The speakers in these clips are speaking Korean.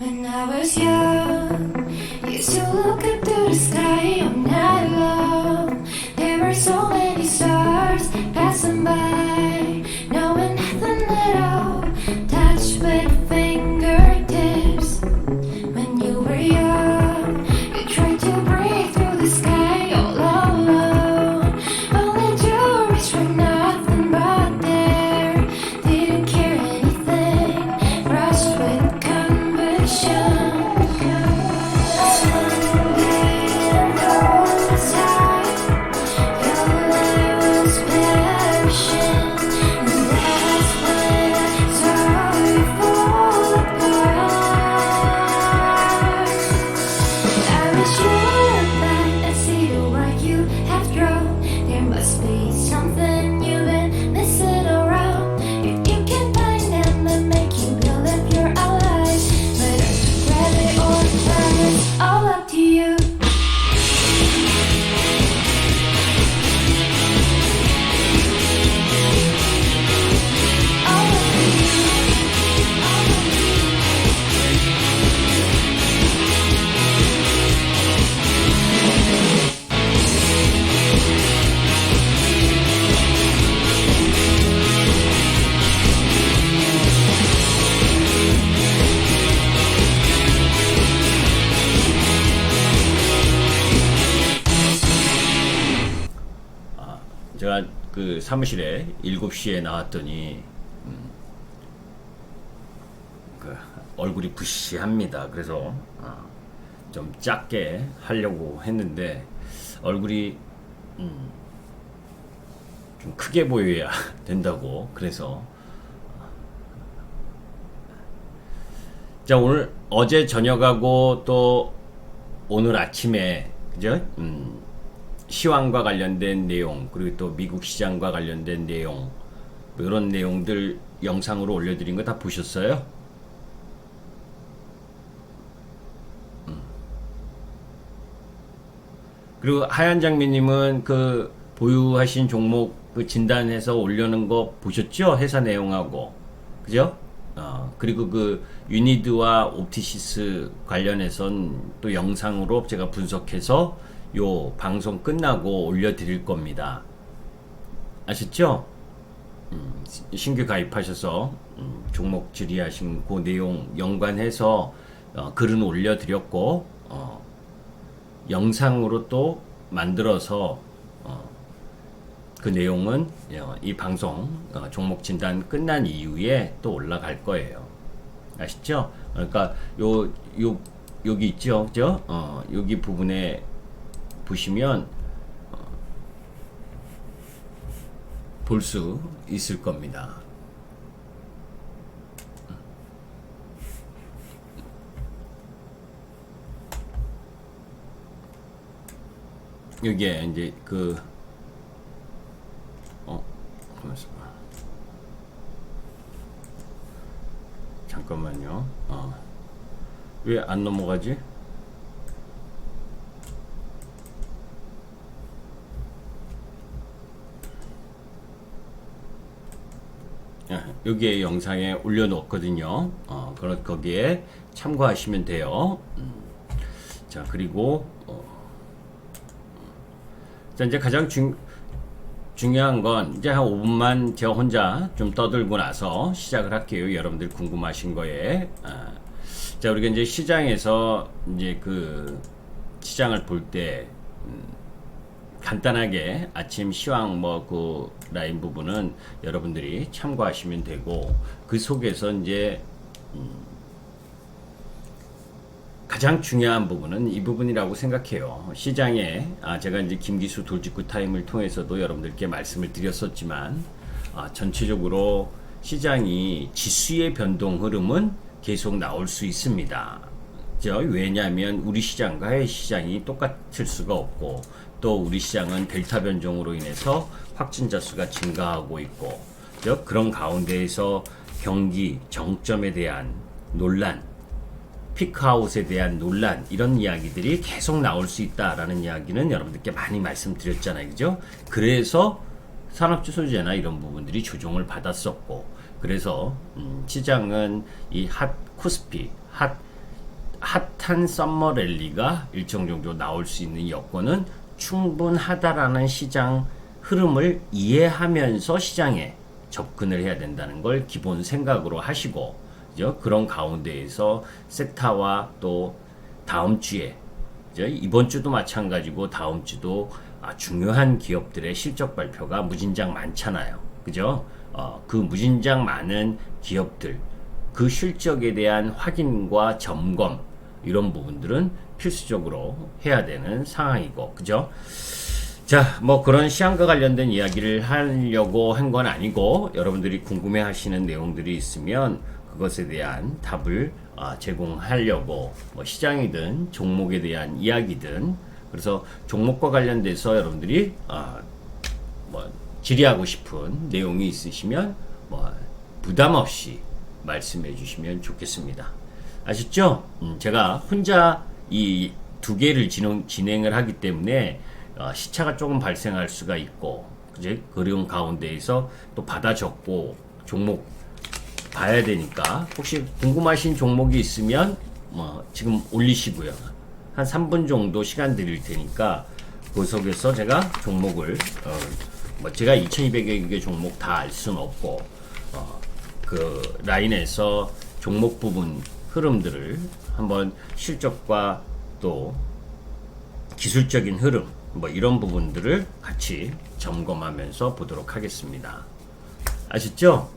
When I was young, used to look up to the sky all night long. There were so many stars passing by, knowing nothing at all, touched with fingertips. When you were young, you tried to break through the sky all alone, only to reach for nothing but there. Didn't care anything, rushed with conviction. Something you've been missing around. If you can find them and make you believe you're alive, but grab it or turn it's all up to you. All up to you. All up to you. 제가 그 사무실에 7시에 나왔더니 그 얼굴이 부시합니다. 그래서 좀 작게 하려고 했는데 얼굴이 좀 크게 보여야 된다고. 그래서 자, 오늘 어제 저녁하고 또 오늘 아침에 그죠? 시황과 관련된 내용, 그리고 또 미국 시장과 관련된 내용, 뭐 이런 내용들 영상으로 올려드린 거 다 보셨어요? 그리고 하얀 장미님은 그 보유하신 종목 그 진단해서 올려놓은 거 보셨죠? 회사 내용하고, 그죠? 그리고 그 유니드와 옵티시스 관련해선 또 영상으로 제가 분석해서 요 방송 끝나고 올려드릴 겁니다. 아셨죠? 신규 가입하셔서 종목 질의하신 그 내용 연관해서 글은 올려드렸고 영상으로 또 만들어서 그 내용은 이 방송 종목 진단 끝난 이후에 또 올라갈 거예요. 아시죠? 그러니까 여기 있죠, 그죠? 여기 부분에 보시면 볼 수 있을 겁니다. 여기에 이제 그 잠깐만요. 왜 안 넘어가지? 여기에 영상에 올려놓거든요. 거기에 참고하시면 돼요. 자, 그리고 자, 이제 가장 중요한 건 이제 한 5분만 제가 혼자 좀 떠들고 나서 시작을 할게요. 여러분들 궁금하신 거에. 자, 우리가 이제 시장에서 이제 그 시장을 볼 때 간단하게 아침 시황 뭐 그 라인 부분은 여러분들이 참고하시면 되고, 그 속에서 이제 가장 중요한 부분은 이 부분이라고 생각해요. 시장에 제가 이제 김기수 돌직구 타임을 통해서도 여러분들께 말씀을 드렸었지만 전체적으로 시장이 지수의 변동 흐름은 계속 나올 수 있습니다. 왜냐하면 우리 시장과 해외 시장이 똑같을 수가 없고, 또 우리 시장은 델타 변종으로 인해서 확진자 수가 증가하고 있고, 그런 가운데에서 경기 정점에 대한 논란, 피크아웃에 대한 논란, 이런 이야기들이 계속 나올 수 있다라는 이야기는 여러분들께 많이 말씀드렸잖아요, 그죠? 그래서 산업주소제나 이런 부분들이 조정을 받았었고, 그래서 시장은 이 핫 코스피, 핫 핫한 썸머 랠리가 일정 정도 나올 수 있는 여건은 충분하다라는 시장 흐름을 이해하면서 시장에 접근을 해야 된다는 걸 기본 생각으로 하시고, 그죠? 그런 가운데에서 섹타와 또 다음 주에, 그죠? 이번 주도 마찬가지고 다음 주도 중요한 기업들의 실적 발표가 무진장 많잖아요. 그죠? 그 무진장 많은 기업들, 그 실적에 대한 확인과 점검, 이런 부분들은 필수적으로 해야 되는 상황이고, 그죠? 자, 뭐 그런 시황과 관련된 이야기를 하려고 한 건 아니고, 여러분들이 궁금해 하시는 내용들이 있으면 그것에 대한 답을 제공하려고, 뭐 시장이든 종목에 대한 이야기든, 그래서 종목과 관련돼서 여러분들이 뭐 질의하고 싶은 내용이 있으시면 뭐 부담 없이 말씀해 주시면 좋겠습니다. 아셨죠? 제가 혼자 이 두 개를 진행을 하기 때문에 시차가 조금 발생할 수가 있고, 그제 그런 가운데에서 또 받아 적고 종목 봐야 되니까, 혹시 궁금하신 종목이 있으면 뭐 지금 올리시고요. 한 3분 정도 시간 드릴 테니까 그 속에서 제가 종목을 뭐 제가 2200여 개 종목 다 알 수는 없고, 그 라인에서 종목 부분 흐름들을 한번 실적과 또 기술적인 흐름, 뭐 이런 부분들을 같이 점검하면서 보도록 하겠습니다. 아셨죠?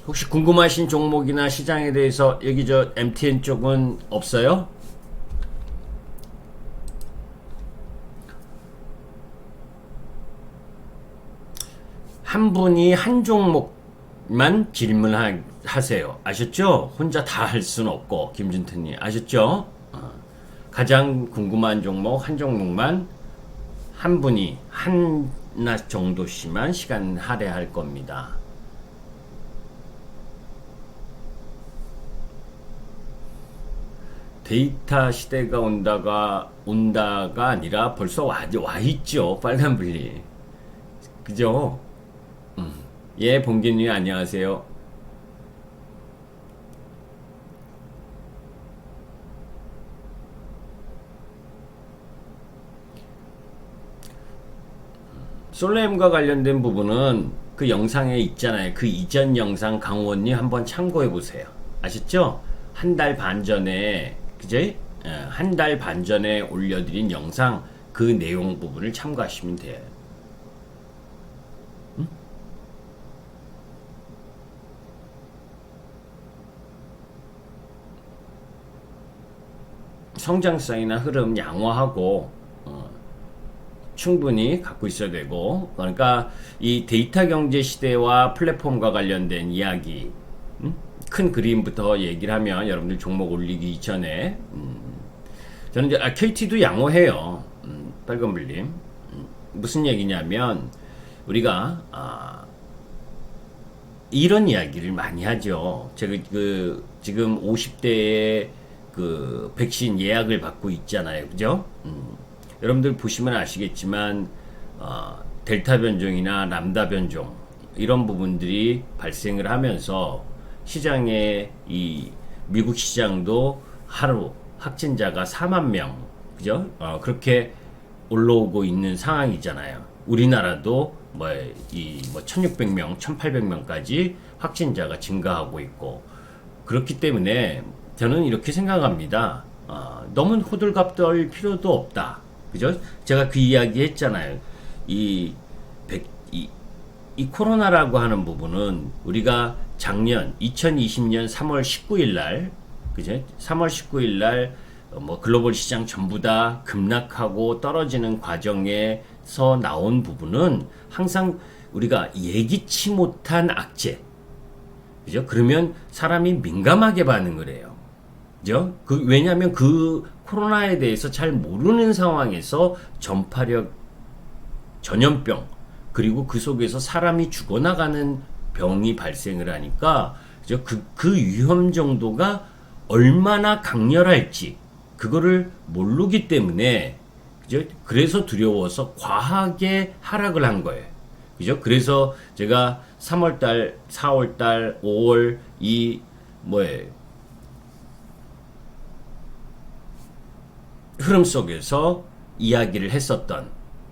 혹시 궁금하신 종목이나 시장에 대해서 여기 저 MTN 쪽은 없어요? 한 분이 한 종목만 질문하세요. 아셨죠? 혼자 다 할 수는 없고, 김준태님 아셨죠? 가장 궁금한 종목 한 종목만 한 분이 하나 정도씩만 시간 할애할 겁니다. 데이터 시대가 온다가 아니라 벌써 와 있죠. 빨간불이. 그죠? 예, 봉기님 안녕하세요. 솔레임과 관련된 부분은 그 영상에 있잖아요. 그 이전 영상 강원님 한번 참고해 보세요. 아셨죠? 한 달 반 전에, 그제? 한 달 반 전에 올려드린 영상 그 내용 부분을 참고하시면 돼요. 성장성이나 흐름 양호하고 충분히 갖고 있어야 되고, 그러니까 이 데이터 경제 시대와 플랫폼과 관련된 이야기, 큰 그림부터 얘기를 하면 여러분들 종목 올리기 이전에 저는 이제 KT도 양호해요. 빨간불님 무슨 얘기냐면, 우리가 이런 이야기를 많이 하죠. 제가 그 지금 50대에 그 백신 예약을 받고 있잖아요. 그죠? 여러분들 보시면 아시겠지만 델타 변종이나 람다 변종 이런 부분들이 발생을 하면서 시장에 이 미국 시장도 하루 확진자가 4만 명, 그죠? 그렇게 올라오고 있는 상황이잖아요. 우리나라도 뭐 1600명, 1800명까지 확진자가 증가하고 있고, 그렇기 때문에 저는 이렇게 생각합니다. 너무 호들갑 떨 필요도 없다. 그죠? 제가 그 이야기 했잖아요. 이 코로나라고 하는 부분은 우리가 작년 2020년 3월 19일 날, 그죠? 3월 19일 날 뭐 글로벌 시장 전부 다 급락하고 떨어지는 과정에서 나온 부분은 항상 우리가 예기치 못한 악재. 그죠? 그러면 사람이 민감하게 반응을 해요. 그죠? 왜냐하면 그 코로나에 대해서 잘 모르는 상황에서 전파력 전염병, 그리고 그 속에서 사람이 죽어나가는 병이 발생을 하니까, 그죠? 그 위험 정도가 얼마나 강렬할지 그거를 모르기 때문에, 그죠? 그래서 두려워서 과하게 하락을 한 거예요. 그죠? 그래서 제가 3월달, 4월달, 5월 이 뭐에 흐름 속에서 이야기를 했었던,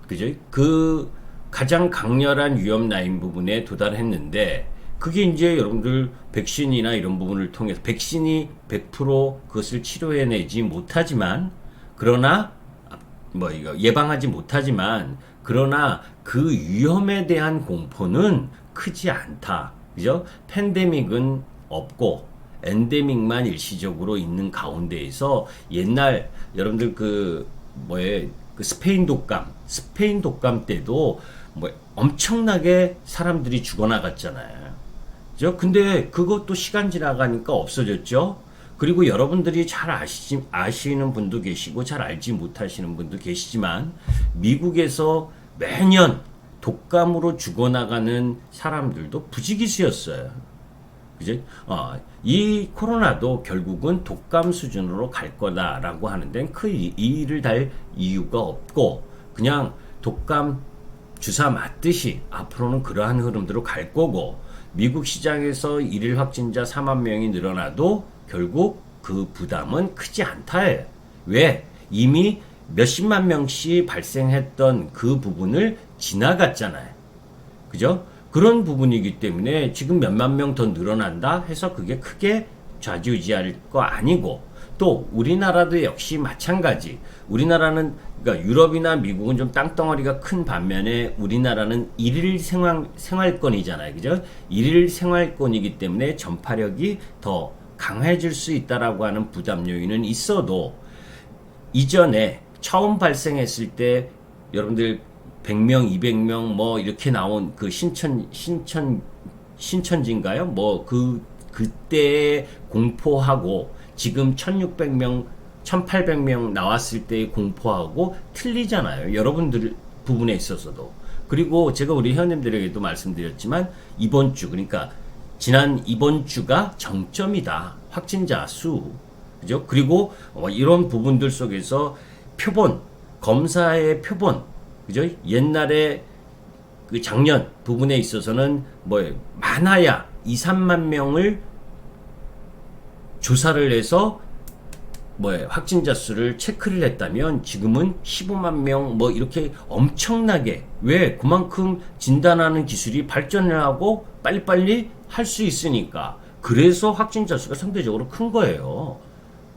그죠? 그 가장 강렬한 위험 라인 부분에 도달했는데, 그게 이제 여러분들 백신이나 이런 부분을 통해서 백신이 100% 그것을 치료해내지 못하지만, 그러나 뭐 이거 예방하지 못하지만, 그러나 그 위험에 대한 공포는 크지 않다. 그죠? 팬데믹은 없고 엔데믹만 일시적으로 있는 가운데에서, 옛날 여러분들 그 뭐에 그 스페인 독감 때도 뭐 엄청나게 사람들이 죽어나갔잖아요. 그죠? 근데 그것도 시간 지나가니까 없어졌죠. 그리고 여러분들이 잘 아시는 분도 계시고 잘 알지 못하시는 분도 계시지만, 미국에서 매년 독감으로 죽어나가는 사람들도 부지기수였어요. 그죠? 이 코로나도 결국은 독감 수준으로 갈 거다라고 하는데 그 이의를 달 이유가 없고, 그냥 독감 주사 맞듯이 앞으로는 그러한 흐름대로 갈 거고, 미국 시장에서 일일 확진자 4만 명이 늘어나도 결국 그 부담은 크지 않다예요. 왜? 이미 몇십만 명씩 발생했던 그 부분을 지나갔잖아요. 그죠? 그런 부분이기 때문에 지금 몇만 명 더 늘어난다 해서 그게 크게 좌지우지할 거 아니고, 또 우리나라도 역시 마찬가지. 우리나라는, 그러니까 유럽이나 미국은 좀 땅덩어리가 큰 반면에 우리나라는 일일 생활권이잖아요. 그죠? 일일 생활권이기 때문에 전파력이 더 강해질 수 있다라고 하는 부담 요인은 있어도, 이전에 처음 발생했을 때 여러분들 100명, 200명 뭐 이렇게 나온 그 신천지인가요? 뭐 그때 공포하고 지금 1600명, 1800명 나왔을 때의 공포하고 틀리잖아요. 여러분들 부분에 있어서도. 그리고 제가 우리 회원님들에게도 말씀드렸지만, 이번 주, 그러니까 이번 주가 정점이다. 확진자 수. 그죠? 그리고 이런 부분들 속에서 표본, 검사의 표본, 그죠? 옛날에 그 작년 부분에 있어서는 뭐 많아야 2, 3만 명을 조사를 해서 확진자 수를 체크를 했다면, 지금은 15만 명 뭐 이렇게 엄청나게, 왜? 그만큼 진단하는 기술이 발전을 하고 빨리빨리 할 수 있으니까. 그래서 확진자 수가 상대적으로 큰 거예요.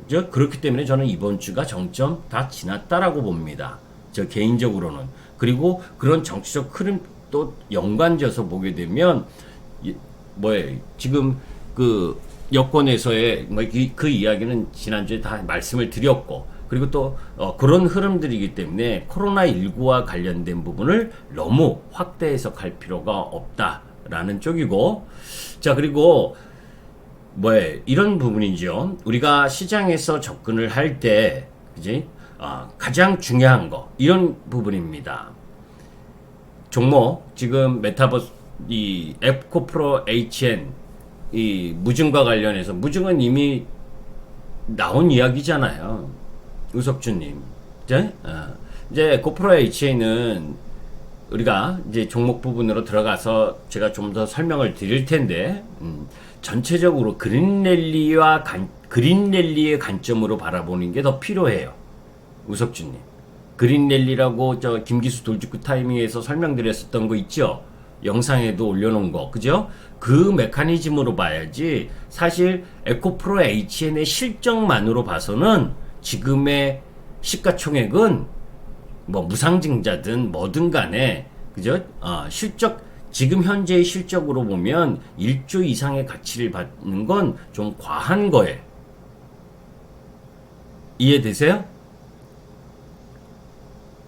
그렇기 때문에 저는 이번 주가 정점 다 지났다라고 봅니다. 저 개인적으로는. 그리고 그런 정치적 흐름 또 연관져서 보게 되면, 지금 그 여권에서의 그 이야기는 지난주에 다 말씀을 드렸고, 그리고 또 그런 흐름들이기 때문에 코로나19와 관련된 부분을 너무 확대 해석할 필요가 없다라는 쪽이고, 자, 그리고 이런 부분이죠. 우리가 시장에서 접근을 할 때, 그지? 가장 중요한 거, 이런 부분입니다. 종목, 지금 메타버스, 이 에코프로 HN, 이 무증과 관련해서, 무증은 이미 나온 이야기잖아요. 우석주님. 이제 에코프로 HN은 우리가 이제 종목 부분으로 들어가서 제가 좀 더 설명을 드릴 텐데, 전체적으로 그린랠리의 관점으로 바라보는 게 더 필요해요. 우석주님. 그린랠리라고 저 김기수 돌직구 타이밍에서 설명드렸었던 거 있죠? 영상에도 올려놓은 거, 그죠? 그 메커니즘으로 봐야지, 사실 에코프로 HN의 실적만으로 봐서는 지금의 시가총액은 뭐 무상증자든 뭐든 간에, 그죠? 지금 현재의 실적으로 보면 1조 이상의 가치를 받는 건 좀 과한 거예요. 이해되세요?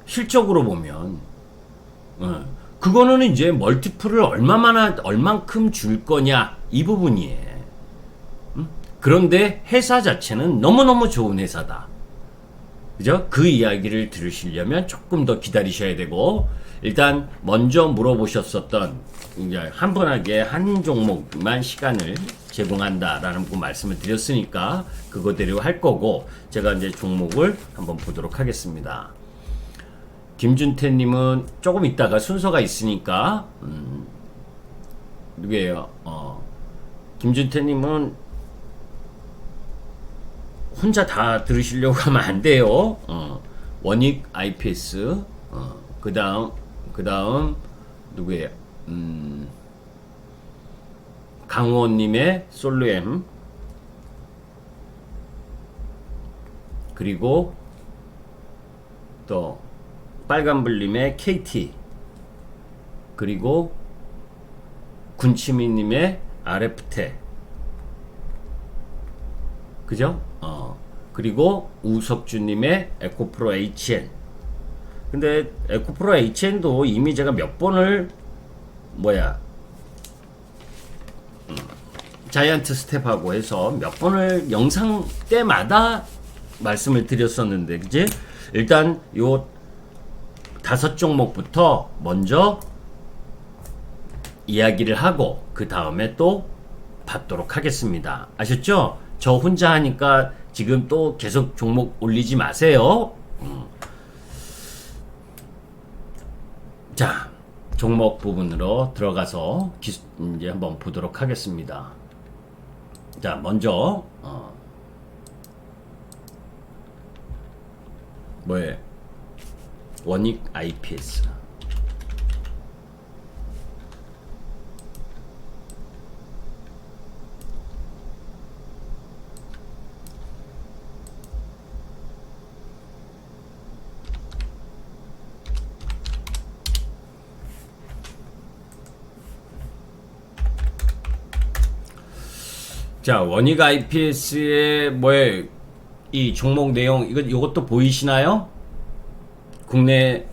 실적으로 보면. 그거는 이제 멀티플을 얼만큼 줄 거냐, 이 부분이에요. 그런데 회사 자체는 너무너무 좋은 회사다. 그죠? 그 이야기를 들으시려면 조금 더 기다리셔야 되고, 일단 먼저 물어보셨었던, 한 분에게 한 종목만 시간을 제공한다라는 그 말씀을 드렸으니까 그거대로 할 거고, 제가 이제 종목을 한번 보도록 하겠습니다. 김준태님은 조금 있다가 순서가 있으니까 누구예요? 김준태님은 혼자 다 들으시려고 하면 안 돼요. 원익 IPS. 그 다음 누구예요? 강호원님의 솔로엠. 그리고 또 빨간불님의 KT. 그리고 군치미님의 RF테. 그죠? 그리고 우석주님의 에코프로 HN. 근데 에코프로 HN도 이미 제가 몇 번을 자이언트 스텝하고 해서 몇 번을 영상 때마다 말씀을 드렸었는데, 그지? 일단 요 5종목부터 먼저 이야기를 하고 그 다음에 또 받도록 하겠습니다. 아셨죠? 저 혼자 하니까 지금 또 계속 종목 올리지 마세요. 자, 종목 부분으로 들어가서 이제 한번 보도록 하겠습니다. 자, 먼저 원익 IPS. 자, 원익 IPS의 이 종목 내용, 이것도 보이시나요? 국내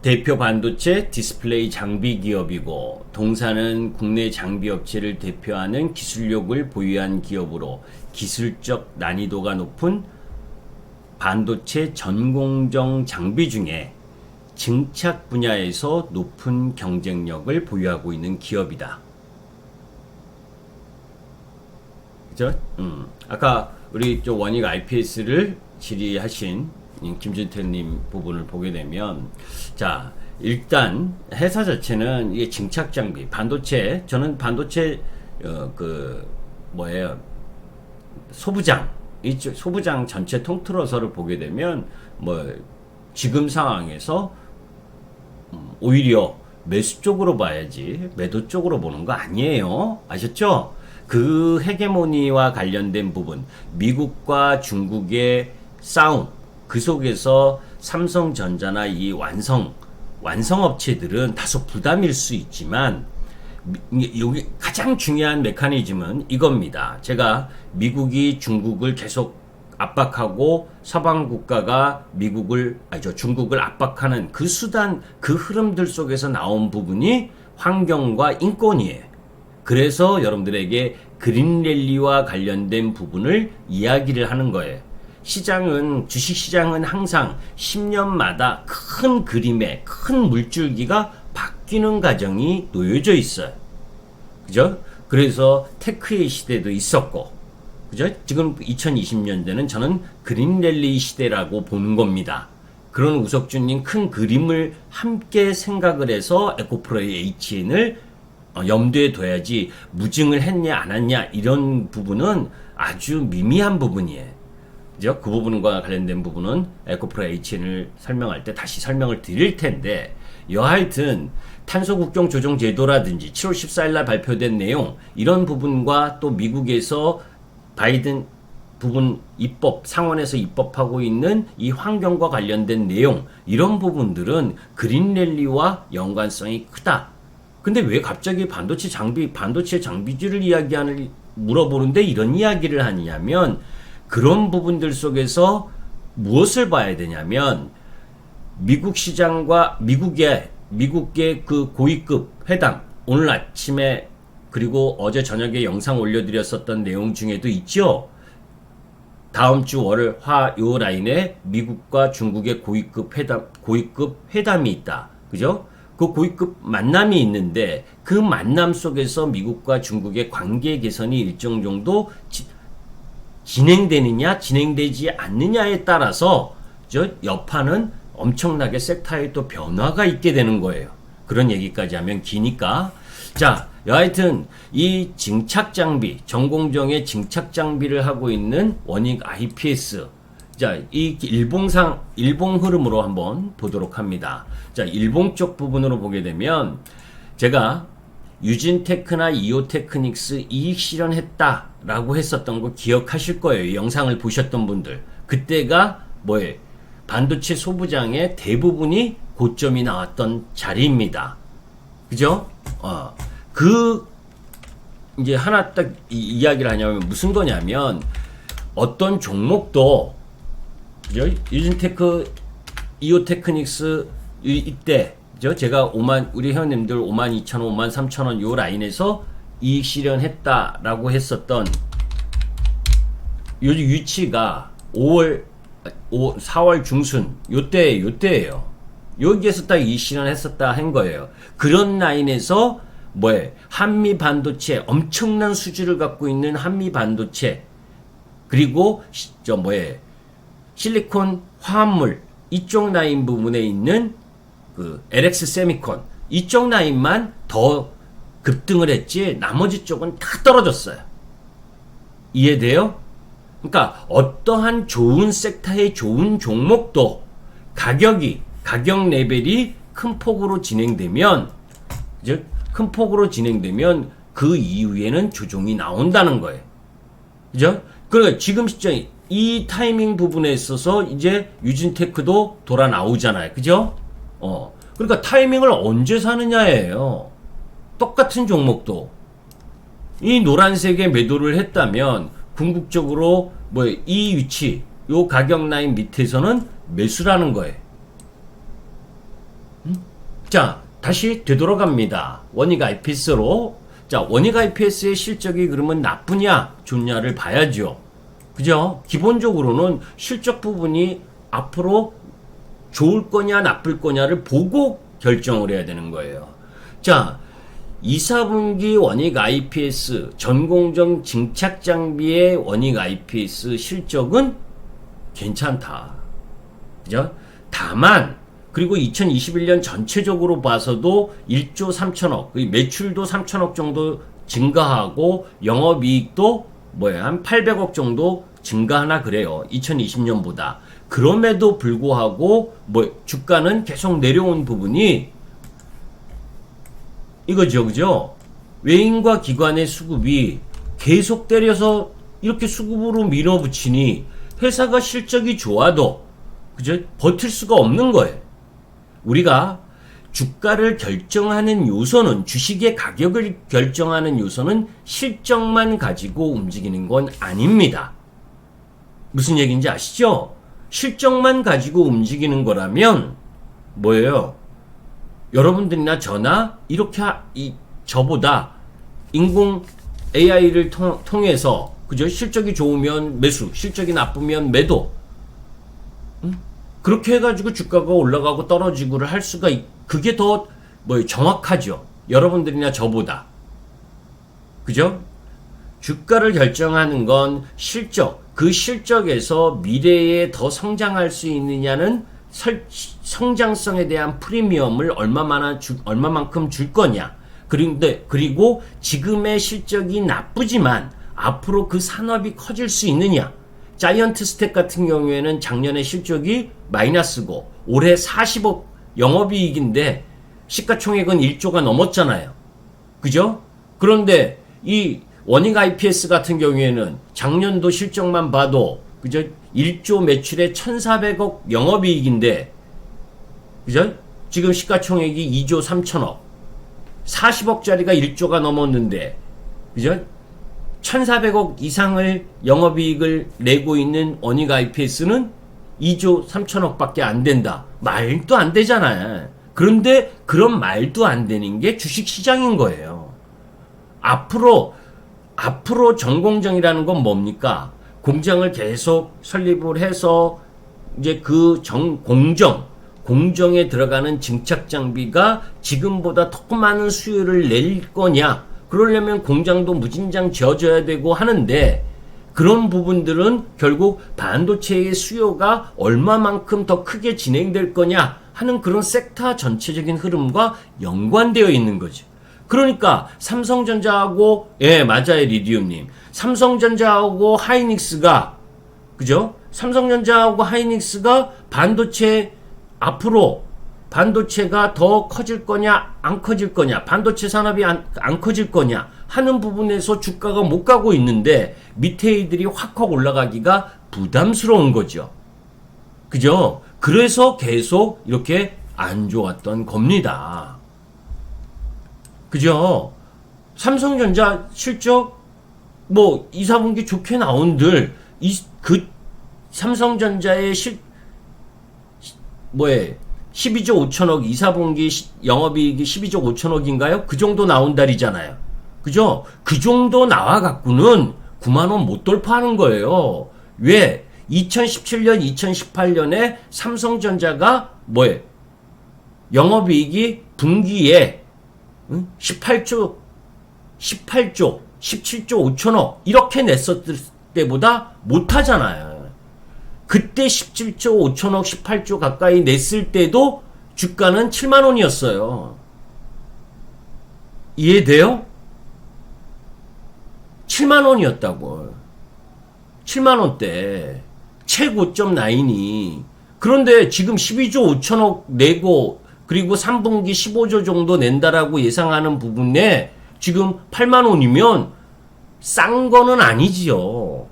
대표 반도체 디스플레이 장비 기업이고, 동사는 국내 장비 업체를 대표하는 기술력을 보유한 기업으로 기술적 난이도가 높은 반도체 전공정 장비 중에 증착 분야에서 높은 경쟁력을 보유하고 있는 기업이다. 그죠? 아까 우리 저 원익 IPS를 질의하신 김준태님 부분을 보게 되면, 자, 일단 회사 자체는 이게 증착 장비, 반도체, 저는 반도체 소부장, 이쪽 소부장 전체 통틀어서를 보게 되면 지금 상황에서 오히려 매수 쪽으로 봐야지 매도 쪽으로 보는 거 아니에요. 아셨죠? 그 헤게모니와 관련된 부분, 미국과 중국의 싸움, 그 속에서 삼성전자나 이 완성 업체들은 다소 부담일 수 있지만, 여기 가장 중요한 메커니즘은 이겁니다. 제가 미국이 중국을 계속 압박하고 서방 국가가 중국을 압박하는 그 수단, 그 흐름들 속에서 나온 부분이 환경과 인권이에요. 그래서 여러분들에게 그린랠리와 관련된 부분을 이야기를 하는 거예요. 주식시장은 항상 10년마다 큰 그림에 큰 물줄기가 바뀌는 과정이 놓여져 있어요. 그죠? 그래서 테크의 시대도 있었고, 그죠? 지금 2020년대는 저는 그린랠리 시대라고 보는 겁니다. 그런 우석준님 큰 그림을 함께 생각을 해서 에코프로의 HN을 염두에 둬야지, 무증을 했냐 안 했냐 이런 부분은 아주 미미한 부분이에요. 그죠? 그 부분과 관련된 부분은 에코프로 HN을 설명할 때 다시 설명을 드릴 텐데, 여하튼 탄소 국경 조정 제도라든지 7월 14일 날 발표된 내용, 이런 부분과 또 미국에서 바이든 부분 상원에서 입법하고 있는 이 환경과 관련된 내용, 이런 부분들은 그린랠리와 연관성이 크다. 근데 왜 갑자기 반도체 장비주를 물어보는데 이런 이야기를 하냐면, 그런 부분들 속에서 무엇을 봐야 되냐면, 미국 시장과 미국의 그 고위급 회담, 오늘 아침에 그리고 어제 저녁에 영상 올려드렸었던 내용 중에도 있죠. 다음 주 요 라인에 미국과 중국의 고위급 회담이 있다. 그죠? 그 고위급 만남이 있는데, 그 만남 속에서 미국과 중국의 관계 개선이 일정 정도 진행되느냐 진행되지 않느냐에 따라서 여파는 엄청나게 섹터에 또 변화가 있게 되는 거예요. 그런 얘기까지 하면 기니까. 자, 여하튼 이 증착 장비, 전공정의 증착 장비를 하고 있는 원익 IPS. 자, 이 일봉 흐름으로 한번 보도록 합니다. 자, 일봉 쪽 부분으로 보게 되면 제가 유진테크나 이오테크닉스 이익 실현했다라고 했었던 거 기억하실 거예요. 이 영상을 보셨던 분들. 그때가 뭐예요? 반도체 소부장의 대부분이 고점이 나왔던 자리입니다. 그죠? 이제 하나 딱 이야기를 하냐면 무슨 거냐면 어떤 종목도 그죠? 유진테크, 이오테크닉스 이때 그죠? 제가 우리 회원님들 52,000원, 53,000원 요 라인에서 이익 실현했다라고 했었던 요 위치가 4월 중순 요때예요. 여기에서 딱 이익 실현했었다 한 거예요. 그런 라인에서 한미 반도체 엄청난 수주를 갖고 있는 한미 반도체 그리고 실리콘 화합물 이쪽 라인 부분에 있는 그 LX 세미콘 이쪽 라인만 더 급등을 했지 나머지 쪽은 다 떨어졌어요. 이해돼요? 그러니까 어떠한 좋은 섹터의 좋은 종목도 가격 레벨이 큰 폭으로 진행되면 그 이후에는 조정이 나온다는 거예요. 그죠? 그러니까 지금 시점이 이 타이밍 부분에 있어서 이제 유진테크도 돌아 나오잖아요. 그죠? 그러니까 타이밍을 언제 사느냐예요. 똑같은 종목도 이 노란색의 매도를 했다면 궁극적으로 이 위치 요 가격 라인 밑에서는 매수라는 거예요. 자, 다시 되돌아갑니다. 원익 IPS로. 자, 원익 IPS의 실적이 그러면 나쁘냐 좋냐를 봐야죠. 그죠? 기본적으로는 실적 부분이 앞으로 좋을 거냐 나쁠 거냐를 보고 결정을 해야 되는 거예요. 자, 2, 4분기 원익 IPS 전공정 증착 장비의 원익 IPS 실적은 괜찮다. 그죠? 다만 그리고 2021년 전체적으로 봐서도 1조 3천억, 매출도 3천억 정도 증가하고 영업이익도 한 800억 정도 증가하나 그래요. 2020년보다. 그럼에도 불구하고 주가는 계속 내려온 부분이 이거죠. 그죠? 외인과 기관의 수급이 계속 때려서 이렇게 수급으로 밀어붙이니 회사가 실적이 좋아도 그죠? 버틸 수가 없는 거예요. 우리가 주가를 결정하는 요소는 주식의 가격을 결정하는 요소는 실적만 가지고 움직이는 건 아닙니다. 무슨 얘기인지 아시죠? 실적만 가지고 움직이는 거라면 뭐예요? 여러분들이나 저나 이렇게 저보다 인공 AI를 통해서 그죠? 실적이 좋으면 매수, 실적이 나쁘면 매도. 그렇게 해가지고 주가가 올라가고 떨어지고를 할 수가 그게 더 정확하죠. 여러분들이나 저보다. 그죠? 주가를 결정하는 건 실적. 그 실적에서 미래에 더 성장할 수 있느냐는 성장성에 대한 프리미엄을 얼마만큼 줄 거냐. 그리고 지금의 실적이 나쁘지만 앞으로 그 산업이 커질 수 있느냐. 자이언트 스택 같은 경우에는 작년에 실적이 마이너스고 올해 40억 영업이익인데 시가총액은 1조가 넘었잖아요. 그죠? 그런데 이 원익 IPS 같은 경우에는 작년도 실적만 봐도 그죠? 1조 매출에 1,400억 영업이익인데 그죠? 지금 시가총액이 2조 3천억 40억짜리가 1조가 넘었는데 그죠? 1,400억 이상을 영업이익을 내고 있는 원익 IPS는 2조 3천억밖에 안 된다. 말도 안 되잖아요. 그런데 그런 말도 안 되는 게 주식시장인 거예요. 앞으로 전공정이라는 건 뭡니까? 공장을 계속 설립을 해서 이제 그 공정에 들어가는 증착 장비가 지금보다 더 많은 수요를 낼 거냐? 그러려면 공장도 무진장 지어져야 되고 하는데 그런 부분들은 결국 반도체의 수요가 얼마만큼 더 크게 진행될 거냐 하는 그런 섹터 전체적인 흐름과 연관되어 있는 거죠. 그러니까 삼성전자하고 예 맞아요 리디움님 삼성전자하고 하이닉스가 그죠? 삼성전자하고 하이닉스가 반도체 앞으로 반도체가 더 커질 거냐 안 커질 거냐 반도체 산업이 안 커질 거냐 하는 부분에서 주가가 못 가고 있는데 밑에 이들이 확확 올라가기가 부담스러운 거죠. 그죠? 그래서 계속 이렇게 안 좋았던 겁니다. 그죠? 삼성전자 실적 뭐 2, 4분기 좋게 나온들 그 삼성전자의 12조 5천억 2, 4분기 영업이익이 12조 5천억인가요? 그 정도 나온 달이잖아요. 그죠? 그 정도 나와 갖고는 9만 원 못 돌파하는 거예요. 왜? 2017년, 2018년에 삼성전자가 영업이익이 분기에 18조, 17조 5천억 이렇게 냈었을 때보다 못하잖아요. 그때 17조 5천억 18조 가까이 냈을 때도 주가는 7만 원이었어요. 이해돼요? 7만 원이었다고. 7만 원대 최고점 라인이. 그런데 지금 12조 5천억 내고 그리고 3분기 15조 정도 낸다라고 예상하는 부분에 지금 8만 원이면 싼 거는 아니지요.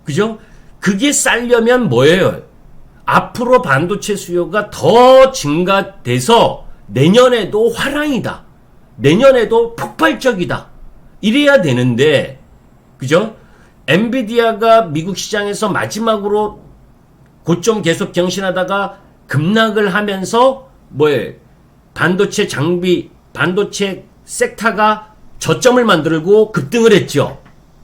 그죠? 그게 싸려면 뭐예요? 앞으로 반도체 수요가 더 증가돼서 내년에도 화랑이다. 내년에도 폭발적이다. 이래야 되는데, 그죠? 엔비디아가 미국 시장에서 마지막으로 고점 계속 경신하다가 급락을 하면서 반도체 장비, 반도체 섹터가 저점을 만들고 급등을 했죠.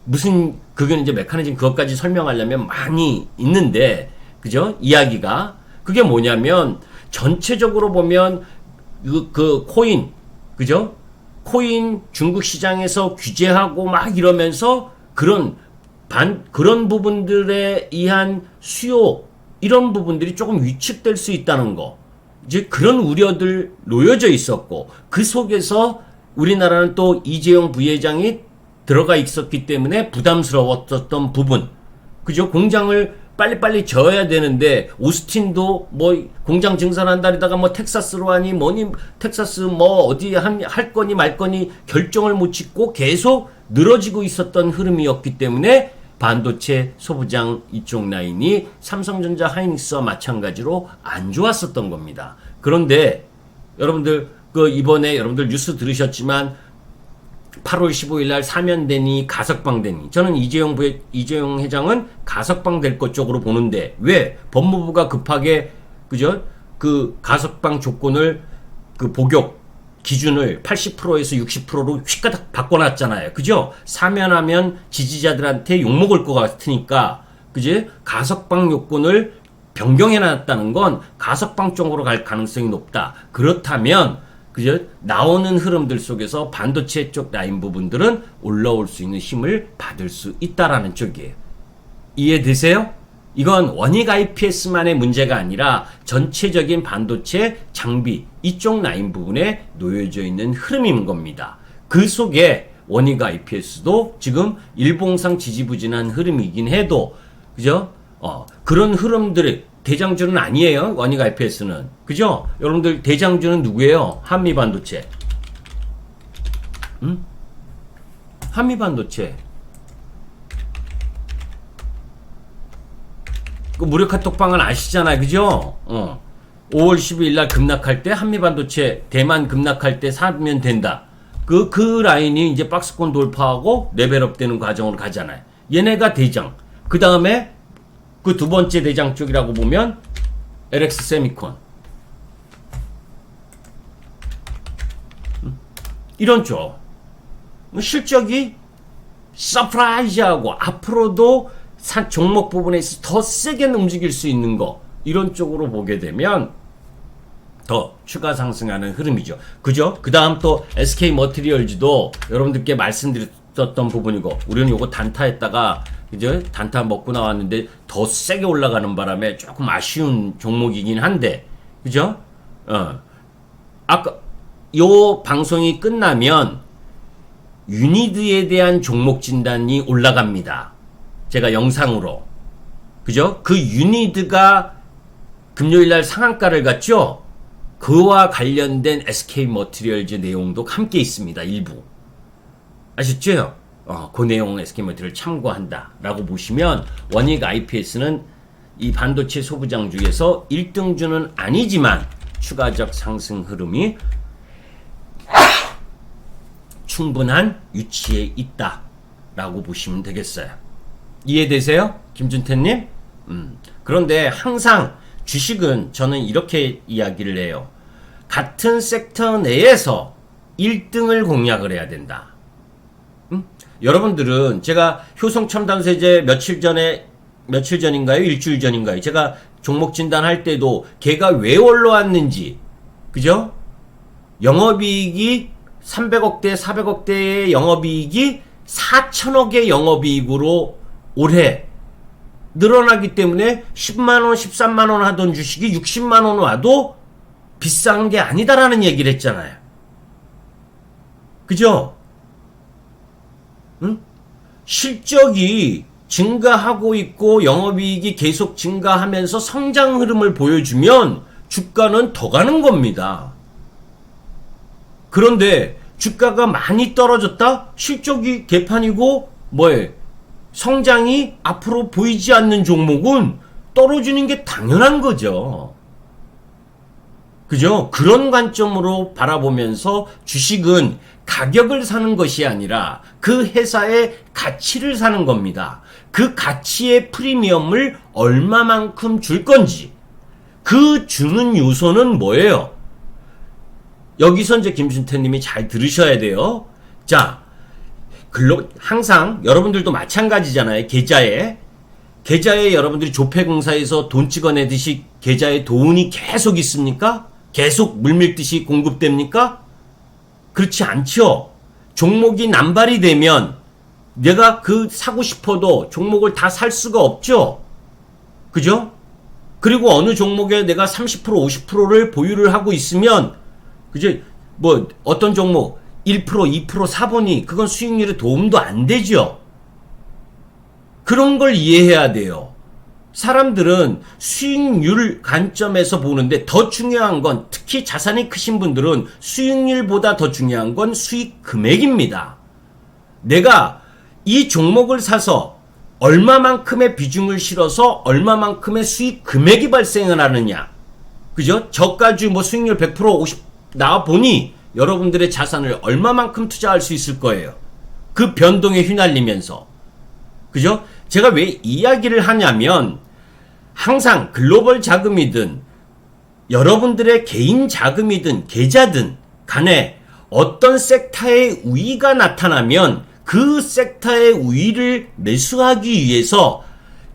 무슨 그게 이제 메커니즘 그것까지 설명하려면 많이 있는데 그죠? 이야기가 그게 뭐냐면 전체적으로 보면 그 코인 그죠? 코인 중국 시장에서 규제하고 막 이러면서 그런 부분들에 의한 수요 이런 부분들이 조금 위축될 수 있다는 거. 이제 그런 우려들 놓여져 있었고 그 속에서 우리나라는 또 이재용 부회장이 들어가 있었기 때문에 부담스러웠던 부분. 그죠? 공장을 빨리빨리 져야 되는데 오스틴도 공장 증산한다리다가 텍사스로 하니 뭐니 텍사스 어디 할 거니 말 거니 결정을 못 짓고 계속 늘어지고 있었던 흐름이었기 때문에 반도체 소부장 이쪽 라인이 삼성전자 하이닉스와 마찬가지로 안 좋았었던 겁니다. 그런데 여러분들 이번에 여러분들 뉴스 들으셨지만 8월 15일 날 사면되니 가석방 되니 저는 이재용 회장은 가석방 될 것 쪽으로 보는데 왜 법무부가 급하게 그죠? 그 가석방 조건을 그 복역 기준을 80%에서 60%로 휙가닥 바꿔놨잖아요. 그죠? 사면하면 지지자들한테 욕먹을 것 같으니까 그지? 가석방 요건을 변경해놨다는 건 가석방 쪽으로 갈 가능성이 높다. 그렇다면 그죠? 나오는 흐름들 속에서 반도체 쪽 라인 부분들은 올라올 수 있는 힘을 받을 수 있다라는 쪽이에요. 이해되세요? 이건 원익 IPS만의 문제가 아니라 전체적인 반도체 장비 이쪽 라인 부분에 놓여져 있는 흐름인 겁니다. 그 속에 원익 IPS도 지금 일봉상 지지부진한 흐름이긴 해도 그죠? 그런 흐름들이 대장주는 아니에요. 원익 IPS는. 그죠? 여러분들 대장주는 누구예요? 한미반도체. 한미반도체. 그 무료 카톡방은 아시잖아요. 그죠? 5월 12일 날 급락할 때 한미반도체 대만 급락할 때 사면 된다. 그 라인이 이제 박스권 돌파하고 레벨업 되는 과정으로 가잖아요. 얘네가 대장. 그 다음에 그 두 번째 대장 쪽이라고 보면 LX 세미콘. 이런 쪽. 실적이 서프라이즈하고 앞으로도 종목 부분에서 더 세게 움직일 수 있는 거 이런 쪽으로 보게 되면 더 추가 상승하는 흐름이죠. 그죠? 그 다음 또 SK 머티리얼즈도 여러분들께 말씀드렸 있었던 부분이고, 우리는 요거 단타했다가 이제 단타 먹고 나왔는데 더 세게 올라가는 바람에 조금 아쉬운 종목이긴 한데, 그죠? 아까 요 방송이 끝나면 유니드에 대한 종목 진단이 올라갑니다. 제가 영상으로. 그죠? 그 유니드가 금요일날 상한가를 갔죠? 그와 관련된 SK 머티리얼즈 내용도 함께 있습니다. 일부. 아셨죠? 그 내용 SK 머티리얼 참고한다 라고 보시면, 원익 IPS는 이 반도체 소부장 중에서 1등주는 아니지만 추가적 상승 흐름이 충분한 위치에 있다 라고 보시면 되겠어요. 이해되세요? 김준태님? 그런데 항상 주식은 저는 이렇게 이야기를 해요. 같은 섹터 내에서 1등을 공략을 해야 된다. 여러분들은 제가 효성첨단세제 며칠 전인가요? 일주일 전인가요? 제가 종목 진단할 때도 걔가 왜 올라왔는지, 그죠? 영업이익이 300억대, 400억대의 영업이익이 4천억의 영업이익으로 올해 늘어나기 때문에 10만원, 13만원 하던 주식이 60만원 와도 비싼 게 아니다라는 얘기를 했잖아요. 그죠? 응? 실적이 증가하고 있고 영업이익이 계속 증가하면서 성장 흐름을 보여주면 주가는 더 가는 겁니다. 그런데 주가가 많이 떨어졌다? 실적이 개판이고 뭐에 성장이 앞으로 보이지 않는 종목은 떨어지는 게 당연한 거죠. 그죠? 그런 관점으로 바라보면서 주식은 가격을 사는 것이 아니라 그 회사의 가치를 사는 겁니다. 그 가치의 프리미엄을 얼마만큼 줄 건지, 그 주는 요소는 뭐예요? 여기서 이제 김준태님이 잘 들으셔야 돼요. 자, 항상 여러분들도 마찬가지잖아요. 계좌에 여러분들이 조폐공사에서 돈 찍어내듯이 계좌에 돈이 계속 있습니까? 계속 물밀듯이 공급됩니까? 그렇지 않죠. 종목이 남발이 되면 내가 사고 싶어도 종목을 다 살 수가 없죠. 그죠? 그리고 어느 종목에 내가 30% 50%를 보유를 하고 있으면, 그죠? 뭐 어떤 종목 1% 2% 사보니 그건 수익률에 도움도 안 되죠. 그런 걸 이해해야 돼요. 사람들은 수익률 관점에서 보는데 더 중요한 건, 특히 자산이 크신 분들은 수익률보다 더 중요한 건 수익 금액입니다. 내가 이 종목을 사서 얼마만큼의 비중을 실어서 얼마만큼의 수익 금액이 발생을 하느냐. 그죠? 저가주 뭐 수익률 100% 50 나와 보니 여러분들의 자산을 얼마만큼 투자할 수 있을 거예요. 그 변동에 휘날리면서. 그죠? 제가 왜 이야기를 하냐면, 항상 글로벌 자금이든 여러분들의 개인 자금이든 계좌든 간에 어떤 섹터의 우위가 나타나면 그 섹터의 우위를 매수하기 위해서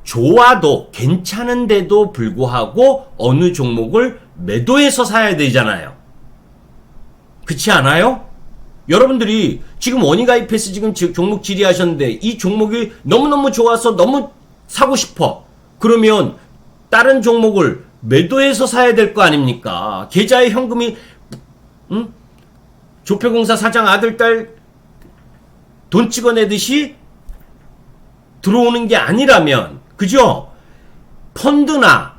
좋아도 괜찮은데도 불구하고 어느 종목을 매도해서 사야 되잖아요. 그렇지 않아요? 여러분들이 지금 원익 IPS 지금 종목 질의하셨는데 이 종목이 너무너무 좋아서 너무 사고 싶어. 그러면 다른 종목을 매도해서 사야 될 거 아닙니까? 계좌에 현금이 조폐공사 사장 아들 딸 돈 찍어내듯이 들어오는 게 아니라면, 그죠? 펀드나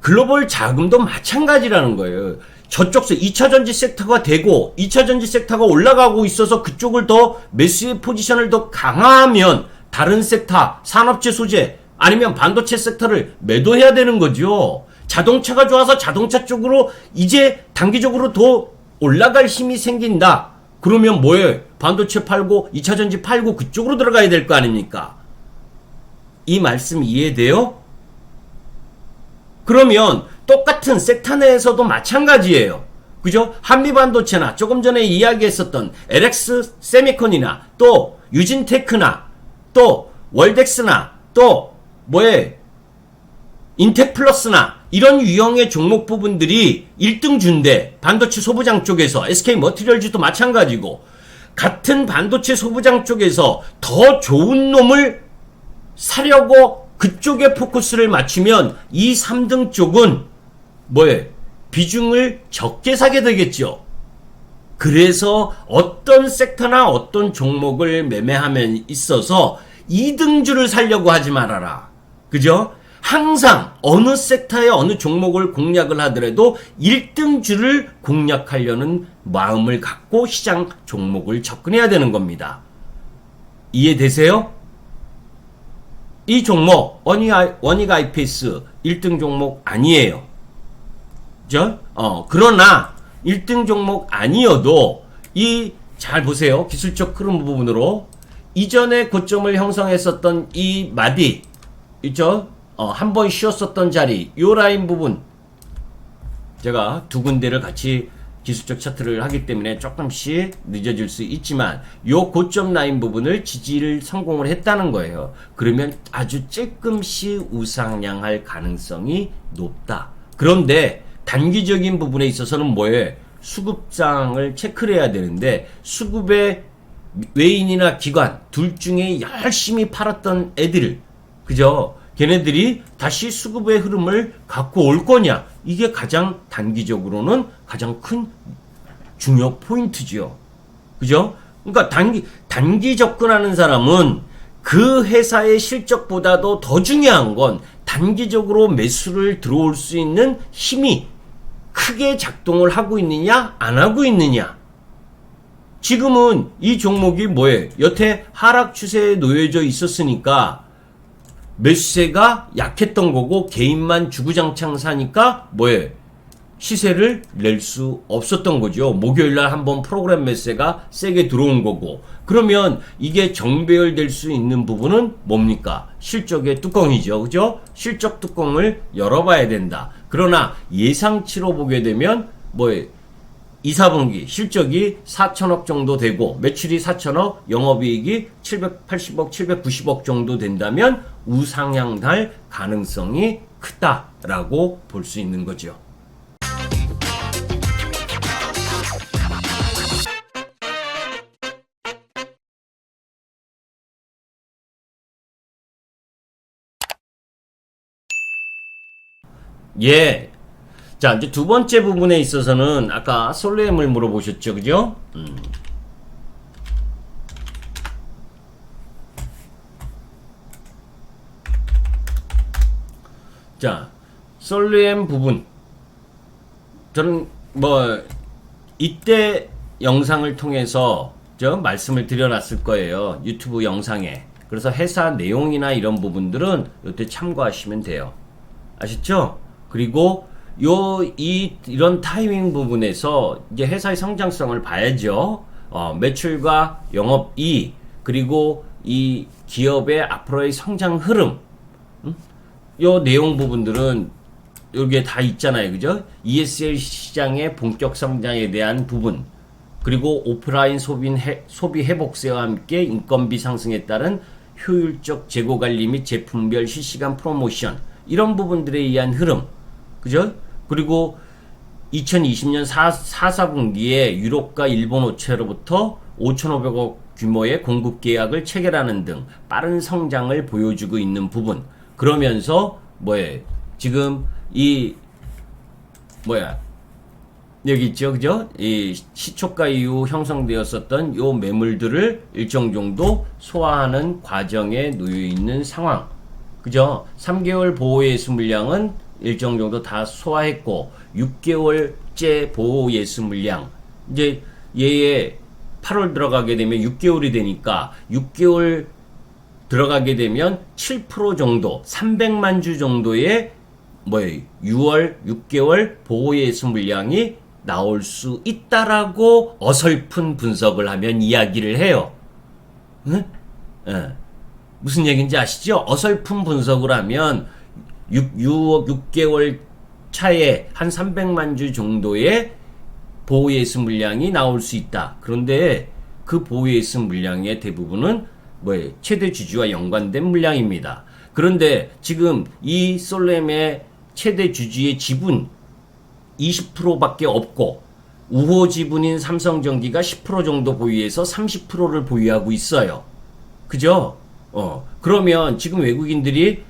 글로벌 자금도 마찬가지라는 거예요. 저쪽 2차전지 섹터가 되고 2차전지 섹터가 올라가고 있어서 그쪽을 더 매수의 포지션을 더 강화하면 다른 섹터, 산업재 소재 아니면 반도체 섹터를 매도해야 되는 거죠. 자동차가 좋아서 자동차 쪽으로 이제 단기적으로 더 올라갈 힘이 생긴다. 그러면 뭐예요? 반도체 팔고 2차전지 팔고 그쪽으로 들어가야 될 거 아닙니까? 이 말씀 이해돼요? 그러면 똑같은 섹터 내에서도 마찬가지예요. 그죠? 한미반도체나 조금 전에 이야기했었던 LX 세미콘이나 또 유진테크나 또 월덱스나 또 인텍플러스나 이런 유형의 종목 부분들이 1등주인데 반도체 소부장 쪽에서 SK 머티리얼즈도 마찬가지고 같은 반도체 소부장 쪽에서 더 좋은 놈을 사려고 그쪽에 포커스를 맞추면 이 3등 쪽은 뭐예요? 비중을 적게 사게 되겠죠. 그래서 어떤 섹터나 어떤 종목을 매매하면 있어서 2등주를 살려고 하지 말아라. 그죠? 항상 어느 섹터의 어느 종목을 공략을 하더라도 1등주를 공략하려는 마음을 갖고 시장 종목을 접근해야 되는 겁니다. 이해되세요? 이 종목 원익 IPS 1등 종목 아니에요. 그죠? 그러나 1등 종목 아니어도 잘 보세요. 기술적 흐름 부분으로 이전에 고점을 형성했었던 이 마디 있죠? 한번 쉬었었던 자리 요 라인 부분 제가 두 군데를 같이 기술적 차트를 하기 때문에 조금씩 늦어질 수 있지만 요 고점 라인 부분을 지지를 성공을 했다는 거예요. 그러면 아주 조금씩 우상향할 가능성이 높다. 그런데 단기적인 부분에 있어서는 뭐예요? 수급장을 체크를 해야 되는데 수급의 외인이나 기관 둘 중에 열심히 팔았던 애들 그죠? 걔네들이 다시 수급의 흐름을 갖고 올 거냐? 이게 가장 단기적으로는 가장 큰 중요 포인트죠. 그죠? 그러니까 단기 접근하는 사람은 그 회사의 실적보다도 더 중요한 건 단기적으로 매수를 들어올 수 있는 힘이 크게 작동을 하고 있느냐, 안 하고 있느냐. 지금은 이 종목이 뭐예요? 여태 하락 추세에 놓여져 있었으니까 매수세가 약했던 거고 개인만 주구장창 사니까 뭐예요? 시세를 낼 수 없었던 거죠. 목요일날 한번 프로그램 매수세가 세게 들어온 거고 그러면 이게 정배열될 수 있는 부분은 뭡니까? 실적의 뚜껑이죠. 그죠? 실적 뚜껑을 열어봐야 된다. 그러나 예상치로 보게 되면 뭐예요? 2, 4분기 실적이 4천억 정도 되고 매출이 4천억, 영업이익이 780억, 790억 정도 된다면 우상향할 가능성이 크다라고 볼 수 있는 거죠. 예. 자, 이제 두 번째 부분에 있어서는 아까 솔레임을 물어보셨죠, 그죠? 자, 솔레임 부분. 저는 이때 영상을 통해서 말씀을 드려놨을 거예요. 유튜브 영상에. 그래서 회사 내용이나 이런 부분들은 이때 참고하시면 돼요. 아셨죠? 그리고 이런 타이밍 부분에서 이제 회사의 성장성을 봐야죠. 매출과 영업이익 그리고 이 기업의 앞으로의 성장 흐름, 요 내용 부분들은 여기에 다 있잖아요, 그죠? ESL 시장의 본격 성장에 대한 부분, 그리고 오프라인 소비 회복세와 함께 인건비 상승에 따른 효율적 재고 관리 및 제품별 실시간 프로모션 이런 부분들에 의한 흐름, 그죠? 그리고 2020년 4분기에 유럽과 일본 업체로부터 5,500억 규모의 공급 계약을 체결하는 등 빠른 성장을 보여주고 있는 부분. 그러면서 지금 여기 있죠, 그죠? 이 시초가 이후 형성되었었던 요 매물들을 일정 정도 소화하는 과정에 놓여 있는 상황. 그죠? 3개월 보호 예수 물량은 일정 정도 다 소화했고 6개월째 보호 예수 물량 이제 얘의 8월 들어가게 되면 6개월이 되니까 6개월 들어가게 되면 7% 정도 300만 주 정도의 6월 6개월 보호 예수 물량이 나올 수 있다라고 어설픈 분석을 하면 이야기를 해요. 응? 무슨 얘기인지 아시죠? 어설픈 분석을 하면 6개월 차에 한 300만 주 정도의 보호예수 물량이 나올 수 있다. 그런데 그 보호예수 물량의 대부분은 최대 주주와 연관된 물량입니다. 그런데 지금 이 솔렘의 최대 주주의 지분 20%밖에 없고 우호 지분인 삼성전기가 10% 정도 보유해서 30%를 보유하고 있어요. 그죠? 그러면 지금 외국인들이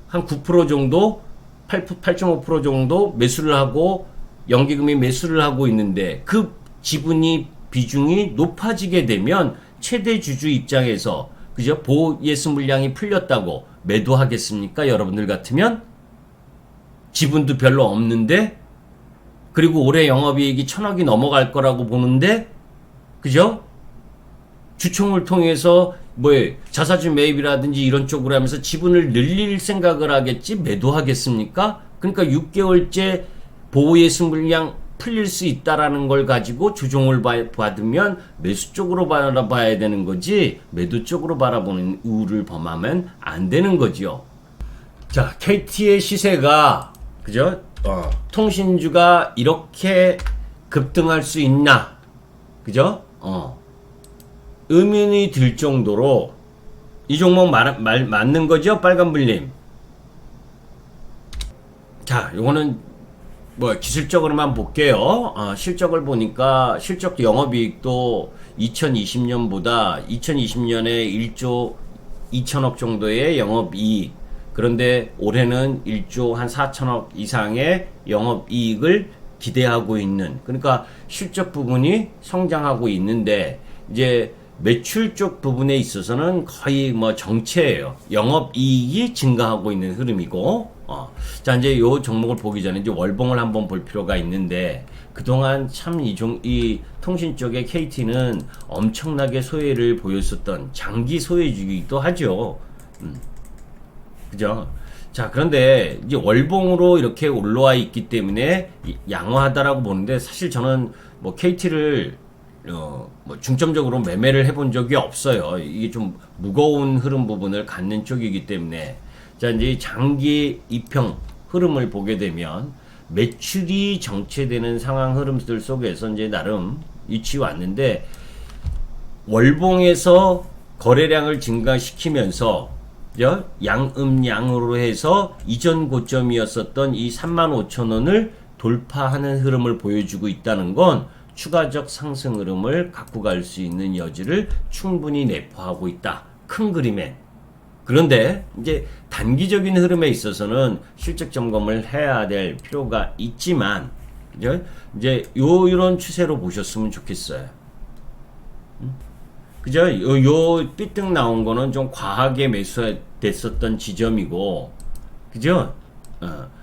한 9% 정도, 8.5% 정도 매수를 하고, 연기금이 매수를 하고 있는데, 그 지분이, 비중이 높아지게 되면, 최대 주주 입장에서, 그죠? 보예수 물량이 풀렸다고 매도하겠습니까? 여러분들 같으면? 지분도 별로 없는데, 그리고 올해 영업이익이 1,000억이 넘어갈 거라고 보는데, 그죠? 주총을 통해서 자사주 매입이라든지 이런 쪽으로 하면서 지분을 늘릴 생각을 하겠지 매도하겠습니까? 그러니까 6개월째 보호예수 물량 풀릴 수 있다라는 걸 가지고 조정을 받으면 매수 쪽으로 바라봐야 되는 거지 매도 쪽으로 바라보는 우를 범하면 안 되는 거죠. 자, KT의 시세가 그죠? 통신주가 이렇게 급등할 수 있나? 그죠? 의문이 들 정도로 이 종목 맞는 거죠? 빨간불님. 자, 요거는 기술적으로만 볼게요. 실적을 보니까 실적 영업이익도 2020년보다 2020년에 1조 2천억 정도의 영업이익, 그런데 올해는 1조 한 4천억 이상의 영업이익을 기대하고 있는, 그러니까 실적 부분이 성장하고 있는데 이제 매출 쪽 부분에 있어서는 거의 정체예요. 영업이익이 증가하고 있는 흐름이고, 자, 이제 요 종목을 보기 전에 이제 월봉을 한번 볼 필요가 있는데, 그동안 참 이 통신 쪽의 KT는 엄청나게 소외를 보였었던 장기 소외주기도 하죠. 그죠? 자, 그런데 이제 월봉으로 이렇게 올라와 있기 때문에 양호하다라고 보는데, 사실 저는 KT를 중점적으로 매매를 해본 적이 없어요. 이게 좀 무거운 흐름 부분을 갖는 쪽이기 때문에. 자, 이제 장기 이평 흐름을 보게 되면 매출이 정체되는 상황 흐름들 속에서 이제 나름 위치 왔는데, 월봉에서 거래량을 증가시키면서 양음양으로 해서 이전 고점이었었던 이 35,000원을 돌파하는 흐름을 보여주고 있다는 건 추가적 상승 흐름을 갖고 갈 수 있는 여지를 충분히 내포하고 있다. 큰 그림엔. 그런데 이제 단기적인 흐름에 있어서는 실적 점검을 해야 될 필요가 있지만, 이제 이런 추세로 보셨으면 좋겠어요. 그죠? 요 삐뜩 나온 거는 좀 과하게 매수됐었던 지점이고, 그죠?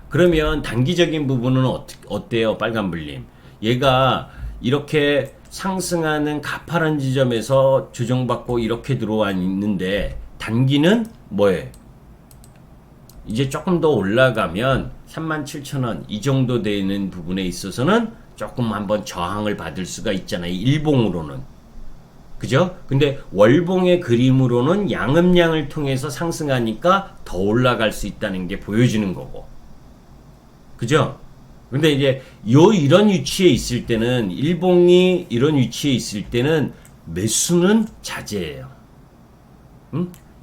그러면 단기적인 부분은 어때요? 빨간불님. 얘가 이렇게 상승하는 가파른 지점에서 조정받고 이렇게 들어와 있는데, 단기는 뭐예요? 이제 조금 더 올라가면 37,000원 이 정도 되는 부분에 있어서는 조금 한번 저항을 받을 수가 있잖아요. 일봉으로는. 그죠? 근데 월봉의 그림으로는 양음양을 통해서 상승하니까 더 올라갈 수 있다는 게 보여지는 거고. 그죠? 근데 이제 이런 위치에 있을 때는, 일봉이 이런 위치에 있을 때는 매수는 자제해요.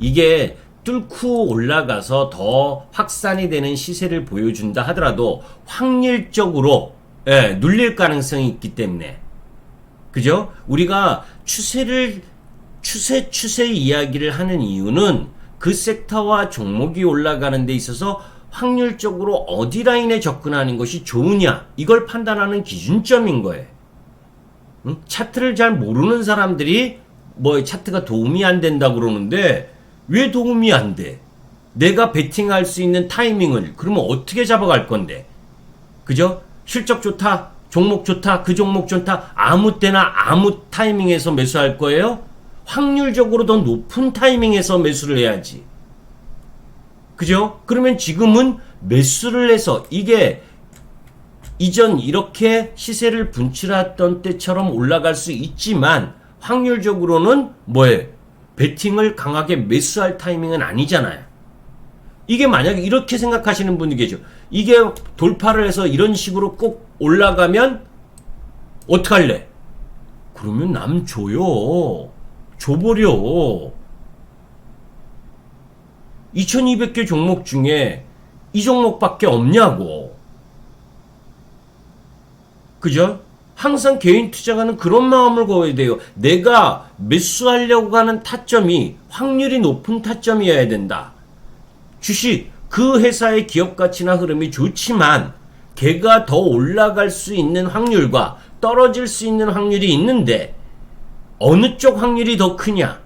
이게 뚫고 올라가서 더 확산이 되는 시세를 보여준다 하더라도 확률적으로 눌릴 가능성이 있기 때문에. 그죠? 우리가 추세 이야기를 하는 이유는 그 섹터와 종목이 올라가는 데 있어서 확률적으로 어디 라인에 접근하는 것이 좋으냐, 이걸 판단하는 기준점인 거예요. 차트를 잘 모르는 사람들이 차트가 도움이 안 된다 그러는데, 왜 도움이 안 돼? 내가 베팅할 수 있는 타이밍을 그러면 어떻게 잡아갈 건데? 그죠? 실적 좋다, 종목 좋다, 그 종목 좋다, 아무 때나 아무 타이밍에서 매수할 거예요? 확률적으로 더 높은 타이밍에서 매수를 해야지. 그죠? 그러면 지금은 매수를 해서, 이게 이전 이렇게 시세를 분출했던 때처럼 올라갈 수 있지만, 확률적으로는 베팅을 강하게 매수할 타이밍은 아니잖아요. 이게 만약에 이렇게 생각하시는 분이 계죠. 이게 돌파를 해서 이런 식으로 꼭 올라가면 어떡할래? 그러면 남 줘요. 줘버려. 2200개 종목 중에 이 종목밖에 없냐고. 그죠? 항상 개인 투자가는 그런 마음을 먹어야 돼요. 내가 매수하려고 하는 타점이 확률이 높은 타점이어야 된다. 주식, 그 회사의 기업 가치나 흐름이 좋지만 걔가 더 올라갈 수 있는 확률과 떨어질 수 있는 확률이 있는데 어느 쪽 확률이 더 크냐?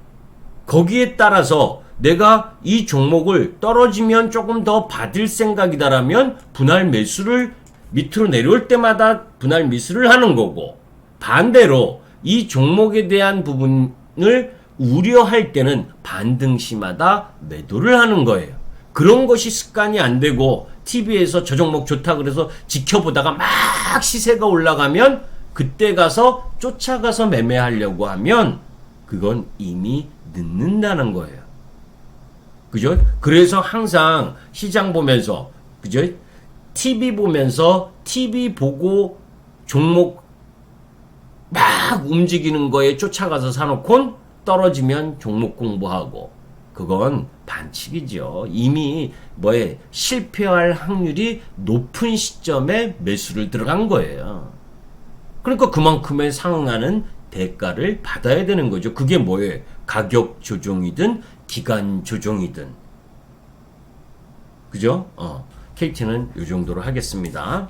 거기에 따라서 내가 이 종목을 떨어지면 조금 더 받을 생각이다라면 분할 매수를 밑으로 내려올 때마다 분할 매수를 하는 거고, 반대로 이 종목에 대한 부분을 우려할 때는 반등시마다 매도를 하는 거예요. 그런 것이 습관이 안 되고 TV에서 저 종목 좋다 그래서 지켜보다가 막 시세가 올라가면 그때 가서 쫓아가서 매매하려고 하면 그건 이미 늦는다는 거예요. 그죠? 그래서 항상 시장 보면서, 그죠? TV 보면서 TV 보고 종목 막 움직이는 거에 쫓아가서 사놓곤 떨어지면 종목 공부하고, 그건 반칙이죠. 이미 실패할 확률이 높은 시점에 매수를 들어간 거예요. 그러니까 그만큼에 상응하는 대가를 받아야 되는 거죠. 그게 뭐예요? 가격 조정이든 기간 조정이든. 그죠? KT는 이 정도로 하겠습니다.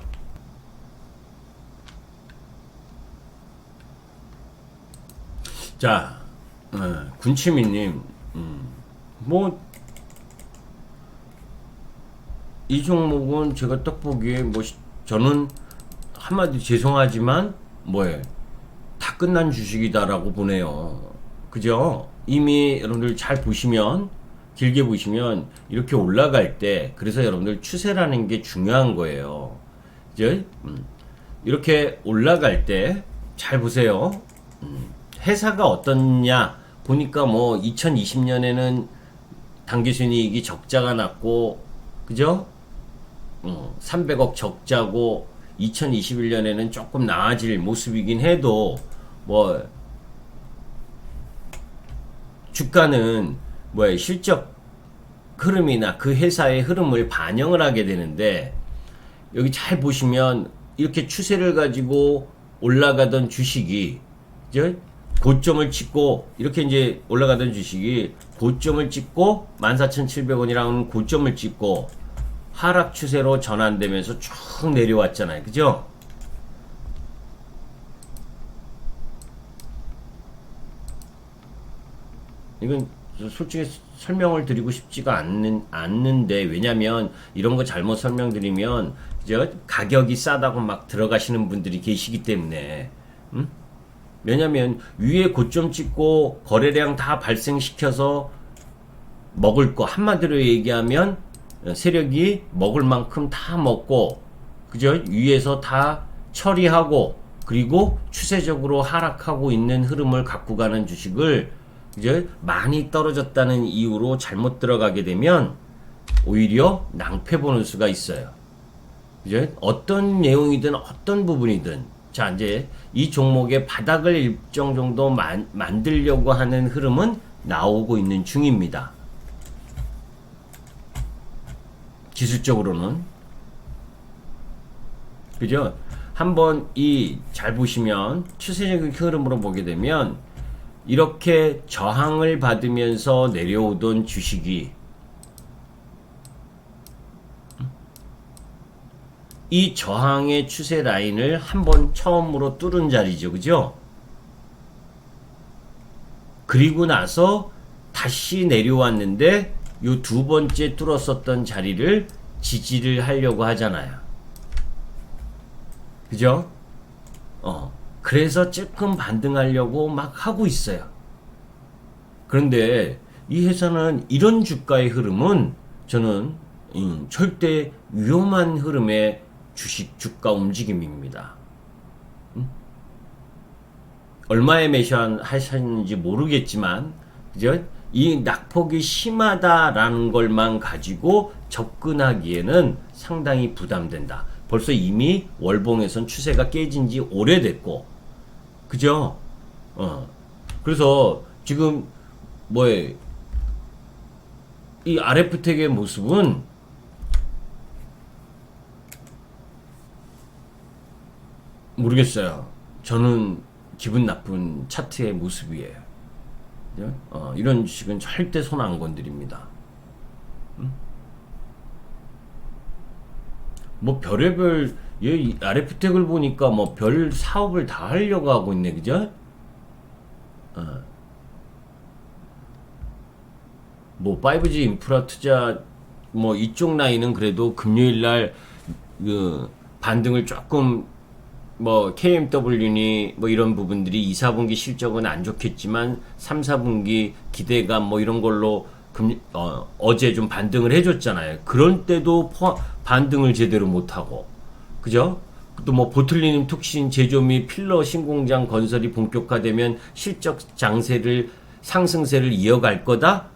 자, 군치미님, 이 종목은 제가 딱 보기에 저는 한마디 죄송하지만 다 끝난 주식이다라고 보네요. 그죠? 이미 여러분들 잘 보시면, 길게 보시면 이렇게 올라갈 때, 그래서 여러분들 추세라는 게 중요한 거예요. 그죠? 이렇게 올라갈 때 잘 보세요. 회사가 어떻냐 보니까 2020년에는 당기순이익이 적자가 났고, 그죠? 300억 적자고 2021년에는 조금 나아질 모습이긴 해도 주가는 실적 흐름이나 그 회사의 흐름을 반영을 하게 되는데, 여기 잘 보시면 이렇게 추세를 가지고 올라가던 주식이 이제 고점을 찍고, 이렇게 이제 올라가던 주식이 고점을 찍고 14,700원이라는 고점을 찍고 하락 추세로 전환되면서 쭉 내려왔잖아요. 그죠? 이건 솔직히 설명을 드리고 싶지가 않는데, 왜냐면 이런 거 잘못 설명드리면 가격이 싸다고 막 들어가시는 분들이 계시기 때문에. 왜냐면 위에 고점 찍고 거래량 다 발생시켜서 먹을 거, 한마디로 얘기하면 세력이 먹을 만큼 다 먹고, 그죠? 위에서 다 처리하고, 그리고 추세적으로 하락하고 있는 흐름을 갖고 가는 주식을 이제 많이 떨어졌다는 이유로 잘못 들어가게 되면 오히려 낭패 보는 수가 있어요. 이제 어떤 내용이든 어떤 부분이든, 자, 이제 이 종목의 바닥을 일정 정도 만들려고 하는 흐름은 나오고 있는 중입니다. 기술적으로는. 그죠? 한번 잘 보시면 추세적인 흐름으로 보게 되면 이렇게 저항을 받으면서 내려오던 주식이 이 저항의 추세 라인을 한번 처음으로 뚫은 자리죠. 그죠? 그리고 나서 다시 내려왔는데 요 두 번째 뚫었었던 자리를 지지를 하려고 하잖아요. 그죠? 그래서 조금 반등하려고 막 하고 있어요. 그런데 이 회사는 이런 주가의 흐름은 저는 절대 위험한 흐름의 주가 움직임입니다. 얼마에 매수하셨는지 모르겠지만, 그죠? 이 낙폭이 심하다라는 걸만 가지고 접근하기에는 상당히 부담된다. 벌써 이미 월봉에선 추세가 깨진 지 오래됐고, 그죠? 그래서 지금 이 RF텍의 모습은 모르겠어요. 저는 기분 나쁜 차트의 모습이에요. 이런 주식은 절대 손 안 건드립니다. 뭐 별의별 얘 RF텍을 보니까 뭐 별 사업을 다 하려고 하고 있네, 그죠? 뭐 5G 인프라 투자 뭐 이쪽 라인은 그래도 금요일 날 그 반등을 조금 뭐 KMW니 뭐 이런 부분들이 2, 4분기 실적은 안 좋겠지만 3, 4분기 기대감 뭐 이런 걸로 어제 좀 반등을 해줬잖아요. 그럴 때도 반등을 제대로 못하고, 그죠? 또 뭐 보틀리늄 톡신 제조 및 필러 신공장 건설이 본격화되면 실적 장세를 상승세를 이어갈 거다.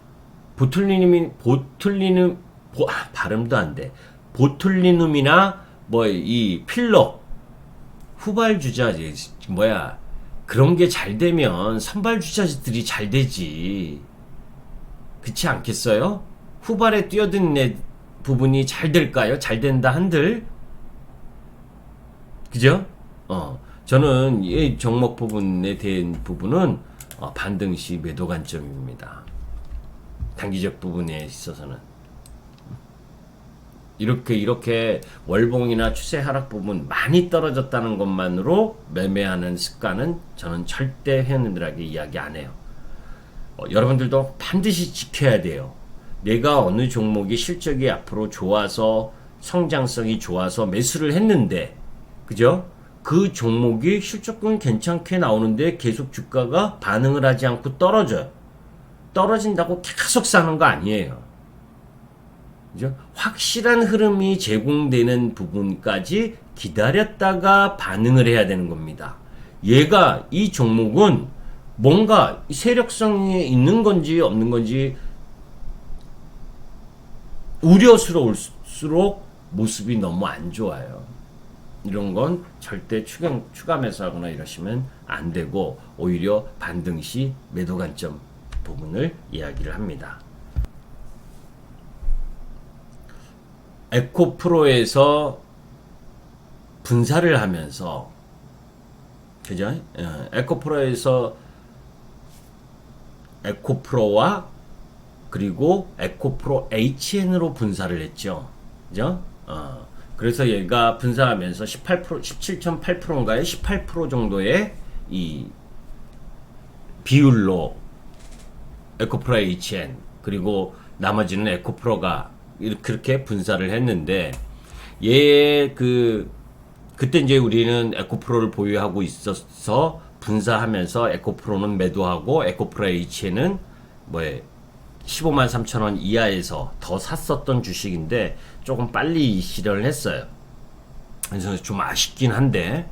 발음도 안 돼. 보툴리눔이나 뭐 이 필러 후발 주자 뭐야 그런 게 잘 되면 선발 주자들이 잘 되지. 그렇지 않겠어요? 후발에 뛰어든 부분이 잘 될까요? 잘 된다 한들, 그죠? 저는 이 종목 부분에 대한 부분은 반등 시 매도 관점입니다. 단기적 부분에 있어서는 이렇게 월봉이나 추세 하락 부분 많이 떨어졌다는 것만으로 매매하는 습관은 저는 절대 회원님들에게 이야기 안 해요. 여러분들도 반드시 지켜야 돼요. 내가 어느 종목이 실적이 앞으로 좋아서 성장성이 좋아서 매수를 했는데, 그죠? 그 종목이 실적은 괜찮게 나오는데 계속 주가가 반응을 하지 않고 떨어져요. 떨어진다고 계속 사는 거 아니에요. 그죠? 확실한 흐름이 제공되는 부분까지 기다렸다가 반응을 해야 되는 겁니다. 이 종목은 뭔가 세력성이 있는 건지 없는 건지 우려스러울수록 모습이 너무 안 좋아요. 이런 건 절대 추가 매수하거나 이러시면 안 되고, 오히려 반등 시 매도 관점 부분을 이야기를 합니다. 에코프로에서 분사를 하면서, 그죠? 에코프로에서 에코프로와 그리고 에코프로 HN으로 분사를 했죠. 그죠? 그래서 얘가 분사하면서 17.8%인가요? 18% 정도의 이 비율로 에코프로 HN 그리고 나머지는 에코프로가 그렇게 분사를 했는데, 그때 이제 우리는 에코프로를 보유하고 있어서 분사하면서 에코프로는 매도하고 에코프로 H는 15만 3천 원 이하에서 더 샀었던 주식인데 조금 빨리 실현을 했어요. 그래서 좀 아쉽긴 한데,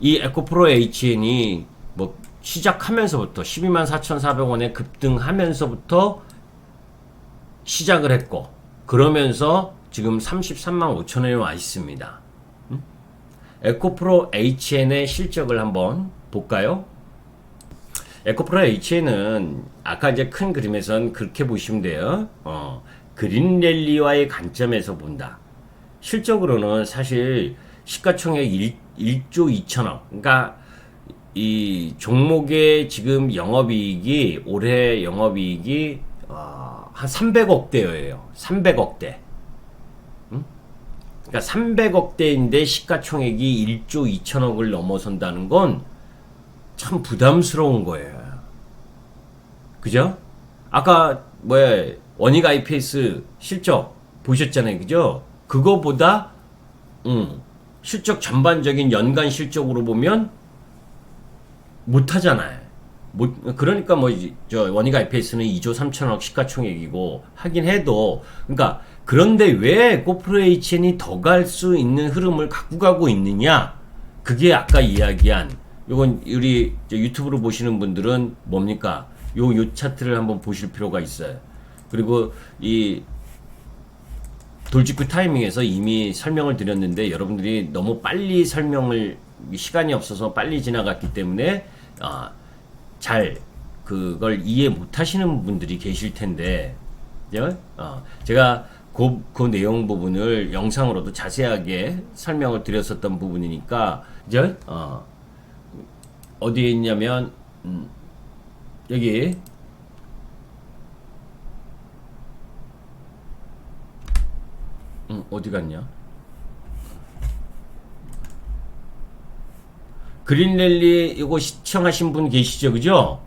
이 에코프로 HN이 뭐 시작하면서부터 12만 4,400원에 급등하면서부터 시작을 했고, 그러면서 지금 33만 5천 원에 와 있습니다. 에코프로 HN의 실적을 한번 볼까요? 에코프로 HN은 아까 이제 큰 그림에선 그렇게 보시면 돼요. 그린랠리와의 관점에서 본다. 실적으로는 사실 시가총액 1조 2천억. 그러니까 이 종목의 지금 영업이익이 올해 영업이익이 한 300억대예요. 300억대. 그러니까 300억대인데 시가총액이 1조 2천억을 넘어선다는 건 참 부담스러운 거예요. 그죠? 아까 원익 IPS 실적 보셨잖아요. 그죠? 그거보다 실적 전반적인 연간 실적으로 보면 못하잖아요. 그러니까 원익 IPS는 2조 3천억 시가총액이고 하긴 해도, 그러니까 그런데 왜 에코프로 HN이 더 갈 수 있는 흐름을 갖고 가고 있느냐? 그게 아까 이야기한, 요건 우리 유튜브로 보시는 분들은 뭡니까? 요 차트를 한번 보실 필요가 있어요. 그리고 이 돌직구 타이밍에서 이미 설명을 드렸는데 여러분들이 너무 빨리 시간이 없어서 빨리 지나갔기 때문에 잘 그걸 이해 못 하시는 분들이 계실 텐데, 제가 그 내용 부분을 영상으로도 자세하게 설명을 드렸었던 부분이니까, 어디에 있냐면 여기 어디 갔냐? 그린랠리 이거 시청하신 분 계시죠, 그죠?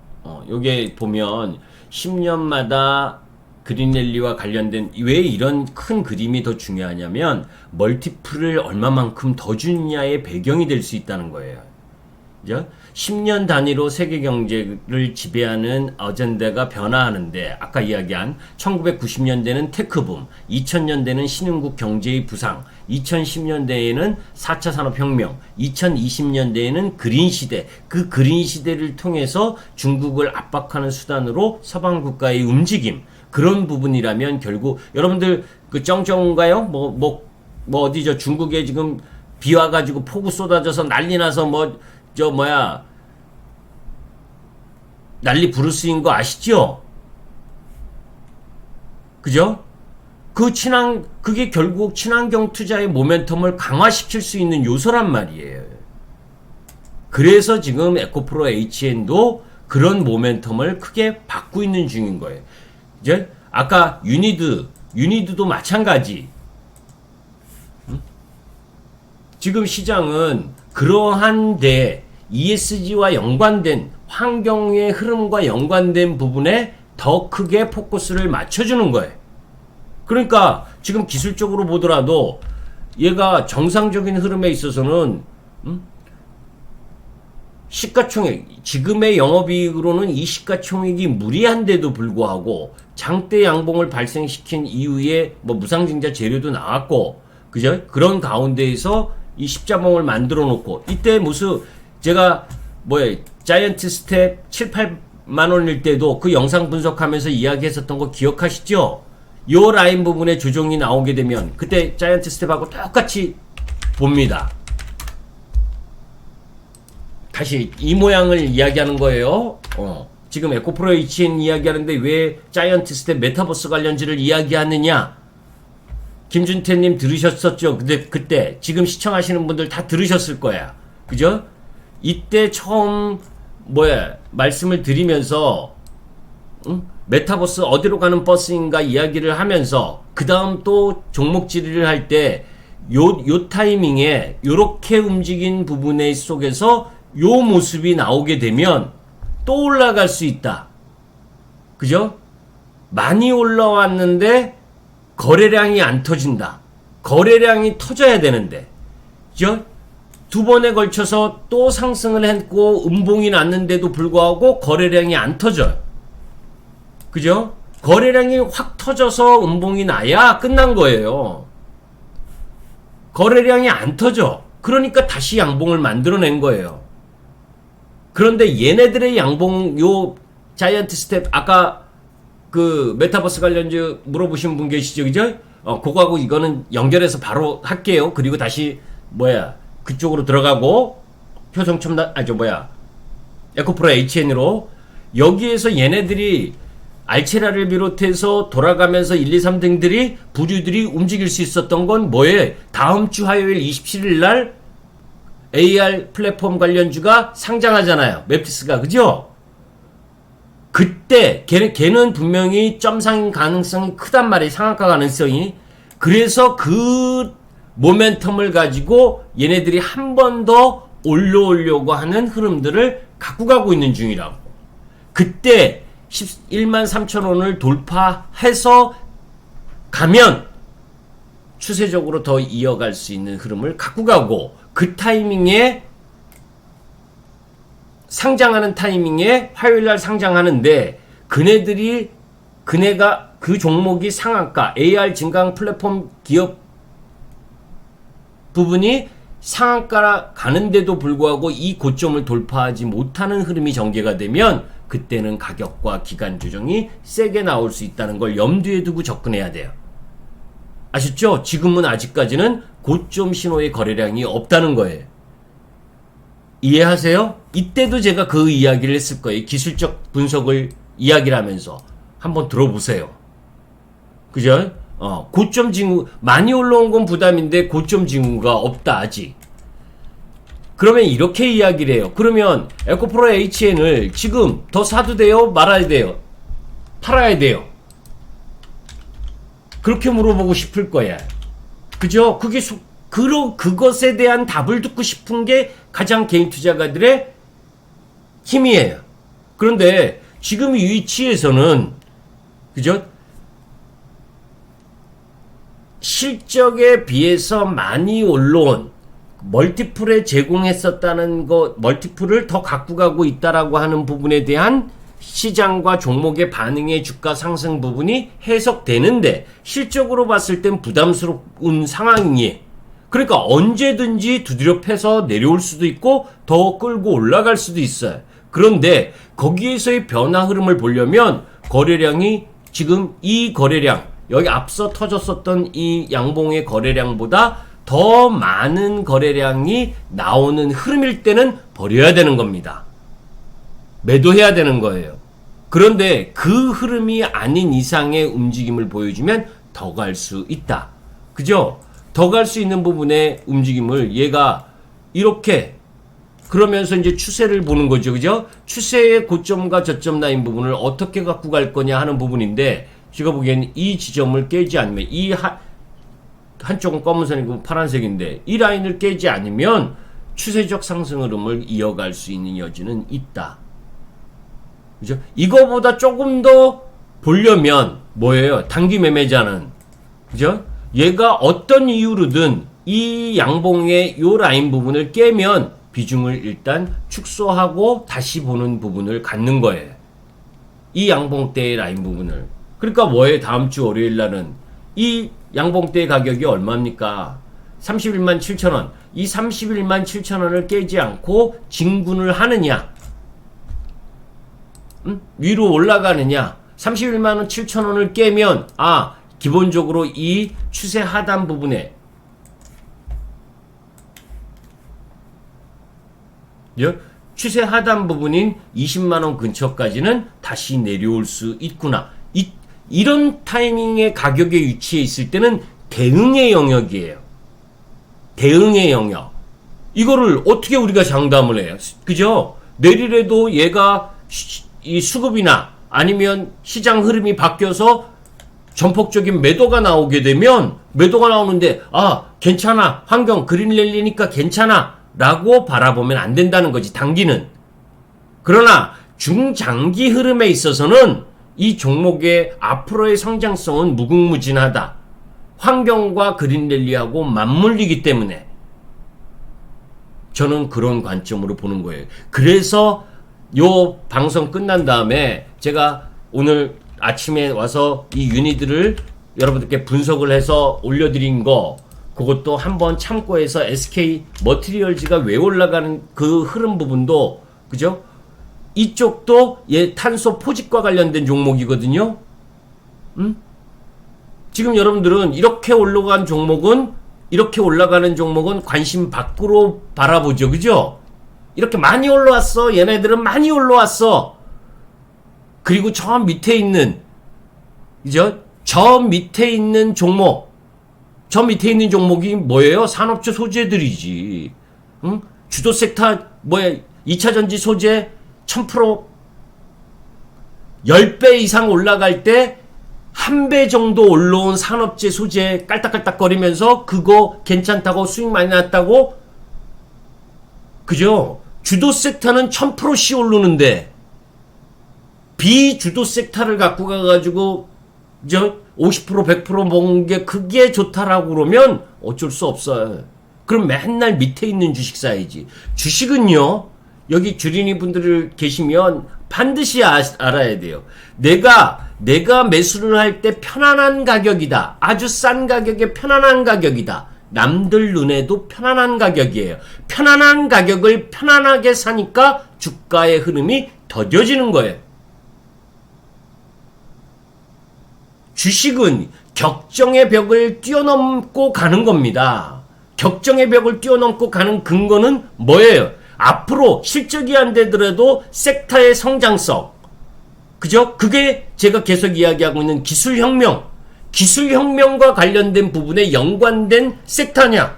요게 보면 10년마다 그린랠리와 관련된 왜 이런 큰 그림이 더 중요하냐면 멀티플을 얼마만큼 더 주느냐의 배경이 될 수 있다는 거예요. 그죠? 10년 단위로 세계 경제를 지배하는 어젠다가 변화하는데 아까 이야기한 1990년대는 테크붐, 2000년대는 신흥국 경제의 부상, 2010년대에는 4차 산업혁명, 2020년대에는 그린 시대, 그 그린 시대를 통해서 중국을 압박하는 수단으로 서방 국가의 움직임, 그런 부분이라면 결국 여러분들 그 쩡쩡가요? 뭐 어디죠? 중국에 지금 비 와가지고 폭우 쏟아져서 난리 나서 난리 부르스인 거 아시죠? 그죠? 그게 결국 친환경 투자의 모멘텀을 강화시킬 수 있는 요소란 말이에요. 그래서 지금 에코프로 HN도 그런 모멘텀을 크게 받고 있는 중인 거예요. 이제 아까 유니드도 마찬가지. 지금 시장은 그러한데 ESG와 연관된 환경의 흐름과 연관된 부분에 더 크게 포커스를 맞춰주는 거예요. 그러니까 지금 기술적으로 보더라도 얘가 정상적인 흐름에 있어서는 시가총액, 지금의 영업이익으로는 이 시가총액이 무리한데도 불구하고 장대 양봉을 발생시킨 이후에 무상증자 재료도 나왔고, 그죠? 그런 가운데에서 이 십자봉을 만들어 놓고, 이때 제가 자이언트 스텝 7, 8만 원일 때도 그 영상 분석하면서 이야기했었던 거 기억하시죠? 요 라인 부분에 조정이 나오게 되면 그때 자이언트 스텝하고 똑같이 봅니다. 다시 이 모양을 이야기하는 거예요. 지금 에코프로 HN 이야기하는데 왜 자이언트 스텝 메타버스 관련지를 이야기하느냐? 김준태님 들으셨었죠? 근데 그때 지금 시청하시는 분들 다 들으셨을 거야. 그죠? 이때 처음 말씀을 드리면서 메타버스 어디로 가는 버스인가 이야기를 하면서 그 다음 또 종목 질의를 할 때 요 타이밍에 요렇게 움직인 부분의 속에서 요 모습이 나오게 되면 또 올라갈 수 있다. 그죠? 많이 올라왔는데 거래량이 안 터진다. 거래량이 터져야 되는데, 그죠? 두 번에 걸쳐서 또 상승을 했고 음봉이 났는데도 불구하고 거래량이 안 터져요. 그죠? 거래량이 확 터져서 음봉이 나야 끝난 거예요. 거래량이 안 터져. 그러니까 다시 양봉을 만들어낸 거예요. 그런데 얘네들의 양봉, 요 자이언트 스텝, 아까 그 메타버스 관련주 물어보신 분 계시죠? 그죠? 그거하고 이거는 연결해서 바로 할게요. 그리고 다시 그쪽으로 들어가고 효성첨단 에코프로 HN으로 여기에서 얘네들이 알체라를 비롯해서 돌아가면서 1, 2, 3등들이 부류들이 움직일 수 있었던 건 다음 주 화요일 27일 날 AR 플랫폼 관련주가 상장하잖아요. 맵피스가, 그죠? 그때 걔는 분명히 점상인 가능성이 크단 말이에요. 상한가 가능성이. 그래서 그 모멘텀을 가지고 얘네들이 한 번 더 올려오려고 하는 흐름들을 갖고 가고 있는 중이라고. 그때 113,000원을 돌파해서 가면 추세적으로 더 이어갈 수 있는 흐름을 갖고 가고, 그 타이밍에 상장하는 타이밍에 화요일날 상장하는데 그 종목이 상한가 AR 증강 플랫폼 기업 부분이 상한가라 가는데도 불구하고 이 고점을 돌파하지 못하는 흐름이 전개가 되면 그때는 가격과 기간 조정이 세게 나올 수 있다는 걸 염두에 두고 접근해야 돼요. 아셨죠? 지금은 아직까지는 고점 신호의 거래량이 없다는 거예요. 이해하세요? 이때도 제가 그 이야기를 했을 거예요. 기술적 분석을 이야기를 하면서 한번 들어보세요. 그죠? 고점 징후 많이 올라온 건 부담인데 고점 징후가 없다 아직. 그러면 이렇게 이야기를 해요. 그러면 에코프로 HN을 지금 더 사도 돼요? 말아야 돼요? 팔아야 돼요? 그렇게 물어보고 싶을 거야. 그죠? 그것에 대한 답을 듣고 싶은 게 가장 개인 투자가들의 힘이에요. 그런데 지금 이 위치에서는, 그죠? 실적에 비해서 많이 올라온 멀티플에 제공했었다는 것, 멀티플을 더 갖고 가고 있다라고 하는 부분에 대한 시장과 종목의 반응의 주가 상승 부분이 해석되는데, 실적으로 봤을 땐 부담스러운 상황이에요. 그러니까 언제든지 두드려 패서 내려올 수도 있고 더 끌고 올라갈 수도 있어요. 그런데 거기에서의 변화 흐름을 보려면 거래량이 지금 이 거래량, 여기 앞서 터졌었던 이 양봉의 거래량보다 더 많은 거래량이 나오는 흐름일 때는 버려야 되는 겁니다. 매도해야 되는 거예요. 그런데 그 흐름이 아닌 이상의 움직임을 보여주면 더 갈 수 있다. 그죠? 더 갈 수 있는 부분의 움직임을 얘가 이렇게, 그러면서 이제 추세를 보는 거죠. 그죠? 추세의 고점과 저점 라인 부분을 어떻게 갖고 갈 거냐 하는 부분인데, 제가 보기에는 이 지점을 깨지 않으면, 한쪽은 검은색이고 파란색인데 이 라인을 깨지 않으면 추세적 상승 흐름을 이어갈 수 있는 여지는 있다. 그죠? 이거보다 조금 더 보려면 뭐예요? 단기 매매자는, 그죠? 얘가 어떤 이유로든 이 양봉의 요 라인 부분을 깨면 비중을 일단 축소하고 다시 보는 부분을 갖는 거예요. 이 양봉대의 라인 부분을. 그러니까 뭐예요? 다음 주 월요일 날은 이 양봉대 가격이 얼마입니까? 31만 7천원. 이 31만 7천원을 깨지 않고 진군을 하느냐? 위로 올라가느냐? 31만 7천원을 깨면, 기본적으로 이 추세 하단 부분에, 추세 하단 부분인 20만원 근처까지는 다시 내려올 수 있구나. 이런 타이밍의 가격에 위치해 있을 때는 대응의 영역이에요. 대응의 영역. 이거를 어떻게 우리가 장담을 해요? 그죠? 내리래도 얘가 이 수급이나 아니면 시장 흐름이 바뀌어서 전폭적인 매도가 나오게 되면, 매도가 나오는데 괜찮아, 환경 그린랠리니까 괜찮아 라고 바라보면 안 된다는 거지, 단기는. 그러나 중장기 흐름에 있어서는 이 종목의 앞으로의 성장성은 무궁무진하다. 환경과 그린랠리하고 맞물리기 때문에 저는 그런 관점으로 보는 거예요. 그래서 요 방송 끝난 다음에 제가 오늘 아침에 와서 이 유니들을 여러분들께 분석을 해서 올려드린 거, 그것도 한번 참고해서 SK 머티리얼즈가 왜 올라가는 그 흐름 부분도, 그죠? 이쪽도 탄소 포집과 관련된 종목이거든요. 지금 여러분들은 이렇게 올라가는 종목은 관심 밖으로 바라보죠. 그죠? 이렇게 많이 올라왔어. 얘네들은 많이 올라왔어. 그리고 저 밑에 있는, 그죠? 저 밑에 있는 종목이 뭐예요? 산업재 소재들이지. 주도 섹터, 2차전지 소재 1000% 10배 이상 올라갈 때 1배 정도 올라온 산업재 소재 깔딱깔딱거리면서 그거 괜찮다고 수익 많이 났다고, 그죠? 주도 섹터는 1000%씩 오르는데 비주도 섹터를 갖고 가가지고 50% 100% 먹은 게 그게 좋다라고 그러면 어쩔 수 없어요. 그럼 맨날 밑에 있는 주식 사야지. 주식은요, 여기 주린이 분들 계시면 반드시 알아야 돼요. 내가 매수를 할 때 편안한 가격이다. 아주 싼 가격에 편안한 가격이다. 남들 눈에도 편안한 가격이에요. 편안한 가격을 편안하게 사니까 주가의 흐름이 더뎌지는 거예요. 주식은 격정의 벽을 뛰어넘고 가는 겁니다. 격정의 벽을 뛰어넘고 가는 근거는 뭐예요? 앞으로 실적이 안 되더라도 섹터의 성장성, 그죠? 그게 제가 계속 이야기하고 있는 기술혁명과 관련된 부분에 연관된 섹터냐?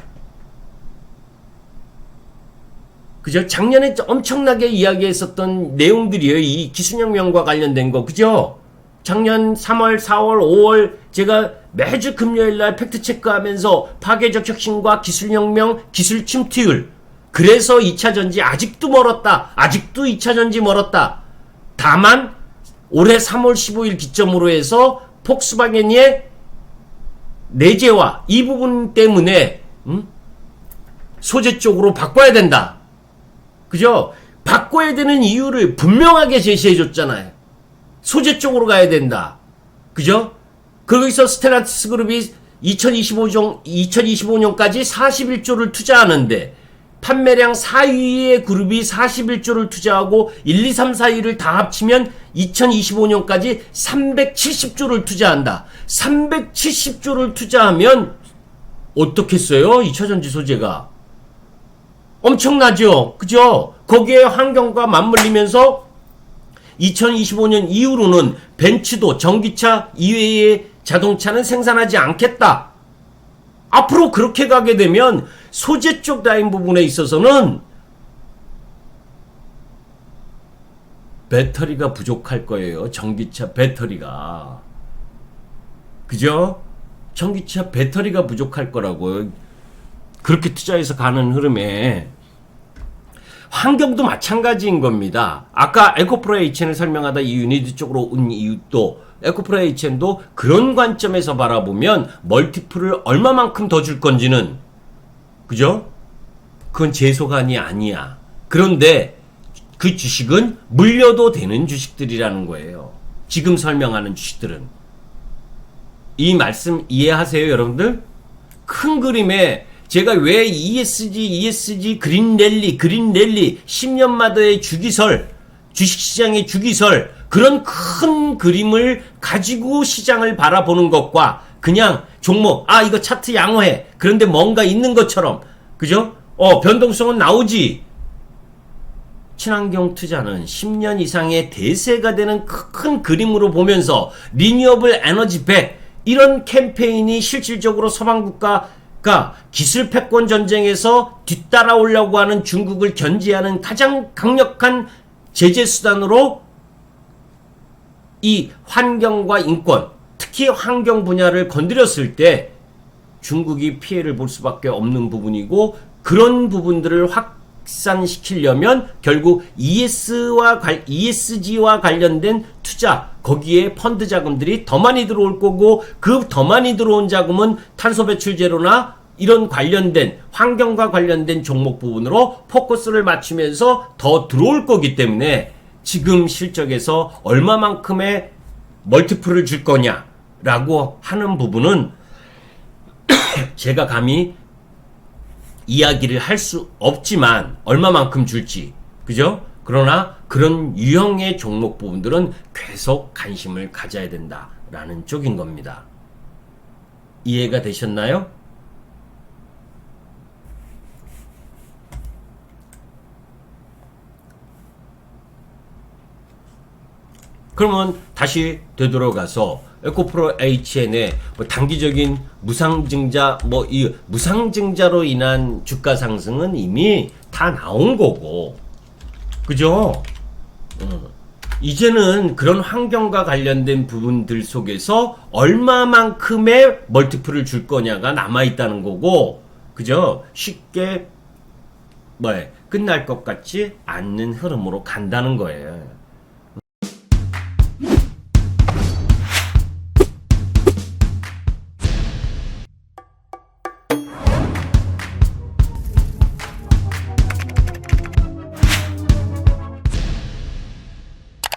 그죠? 작년에 엄청나게 이야기했었던 내용들이에요. 이 기술혁명과 관련된 거. 그죠? 작년 3월, 4월, 5월 제가 매주 금요일 날 팩트체크하면서 파괴적 혁신과 기술혁명, 기술 침투율. 그래서 2차 전지 아직도 멀었다. 아직도 2차 전지 멀었다. 다만 올해 3월 15일 기점으로 해서 폭스바겐의 내재화 이 부분 때문에 소재 쪽으로 바꿔야 된다. 그죠? 바꿔야 되는 이유를 분명하게 제시해 줬잖아요. 소재 쪽으로 가야 된다. 그죠? 거기서 스텔란티스 그룹이 2025년까지 41조를 투자하는데 판매량 4위의 그룹이 41조를 투자하고 1, 2, 3, 4위를 다 합치면 2025년까지 370조를 투자한다. 370조를 투자하면 어떻겠어요? 2차전지 소재가. 엄청나죠? 그죠? 거기에 환경과 맞물리면서 2025년 이후로는 벤츠도 전기차 이외의 자동차는 생산하지 않겠다. 앞으로 그렇게 가게 되면 소재 쪽 라인 부분에 있어서는 배터리가 부족할 거예요. 전기차 배터리가. 그죠? 전기차 배터리가 부족할 거라고요. 그렇게 투자해서 가는 흐름에 환경도 마찬가지인 겁니다. 아까 에코프로 HN을 설명하다 이 유니드 쪽으로 온 이유도 에코프로 HN도 그런 관점에서 바라보면 멀티플을 얼마만큼 더 줄 건지는 그죠? 그건 제 소관이 아니야. 그런데 그 주식은 물려도 되는 주식들이라는 거예요. 지금 설명하는 주식들은. 이 말씀 이해하세요, 여러분들? 큰 그림에 제가 왜 ESG, 그린랠리, 10년마다의 주기설, 주식시장의 주기설, 그런 큰 그림을 가지고 시장을 바라보는 것과 그냥 종목, 이거 차트 양호해. 그런데 뭔가 있는 것처럼, 그죠? 변동성은 나오지. 친환경 투자는 10년 이상의 대세가 되는 큰 그림으로 보면서 리뉴어블 에너지 100, 이런 캠페인이 실질적으로 서방 국가가 기술 패권 전쟁에서 뒤따라오려고 하는 중국을 견제하는 가장 강력한 제재 수단으로 이 환경과 인권, 특히 환경 분야를 건드렸을 때 중국이 피해를 볼 수밖에 없는 부분이고, 그런 부분들을 확산시키려면 결국 ESG와 관련된 투자, 거기에 펀드 자금들이 더 많이 들어올 거고, 그 더 많이 들어온 자금은 탄소 배출 제로나 이런 관련된 환경과 관련된 종목 부분으로 포커스를 맞추면서 더 들어올 거기 때문에 지금 실적에서 얼마만큼의 멀티플을 줄 거냐라고 하는 부분은 제가 감히 이야기를 할 수 없지만 얼마만큼 줄지, 그죠? 그러나 그런 유형의 종목 부분들은 계속 관심을 가져야 된다라는 쪽인 겁니다. 이해가 되셨나요? 그러면 다시 되돌아가서 에코프로 HN의 단기적인 무상증자, 이 무상증자로 인한 주가 상승은 이미 다 나온 거고, 그죠? 이제는 그런 환경과 관련된 부분들 속에서 얼마만큼의 멀티플을 줄 거냐가 남아있다는 거고, 그죠? 쉽게 끝날 것 같지 않는 흐름으로 간다는 거예요.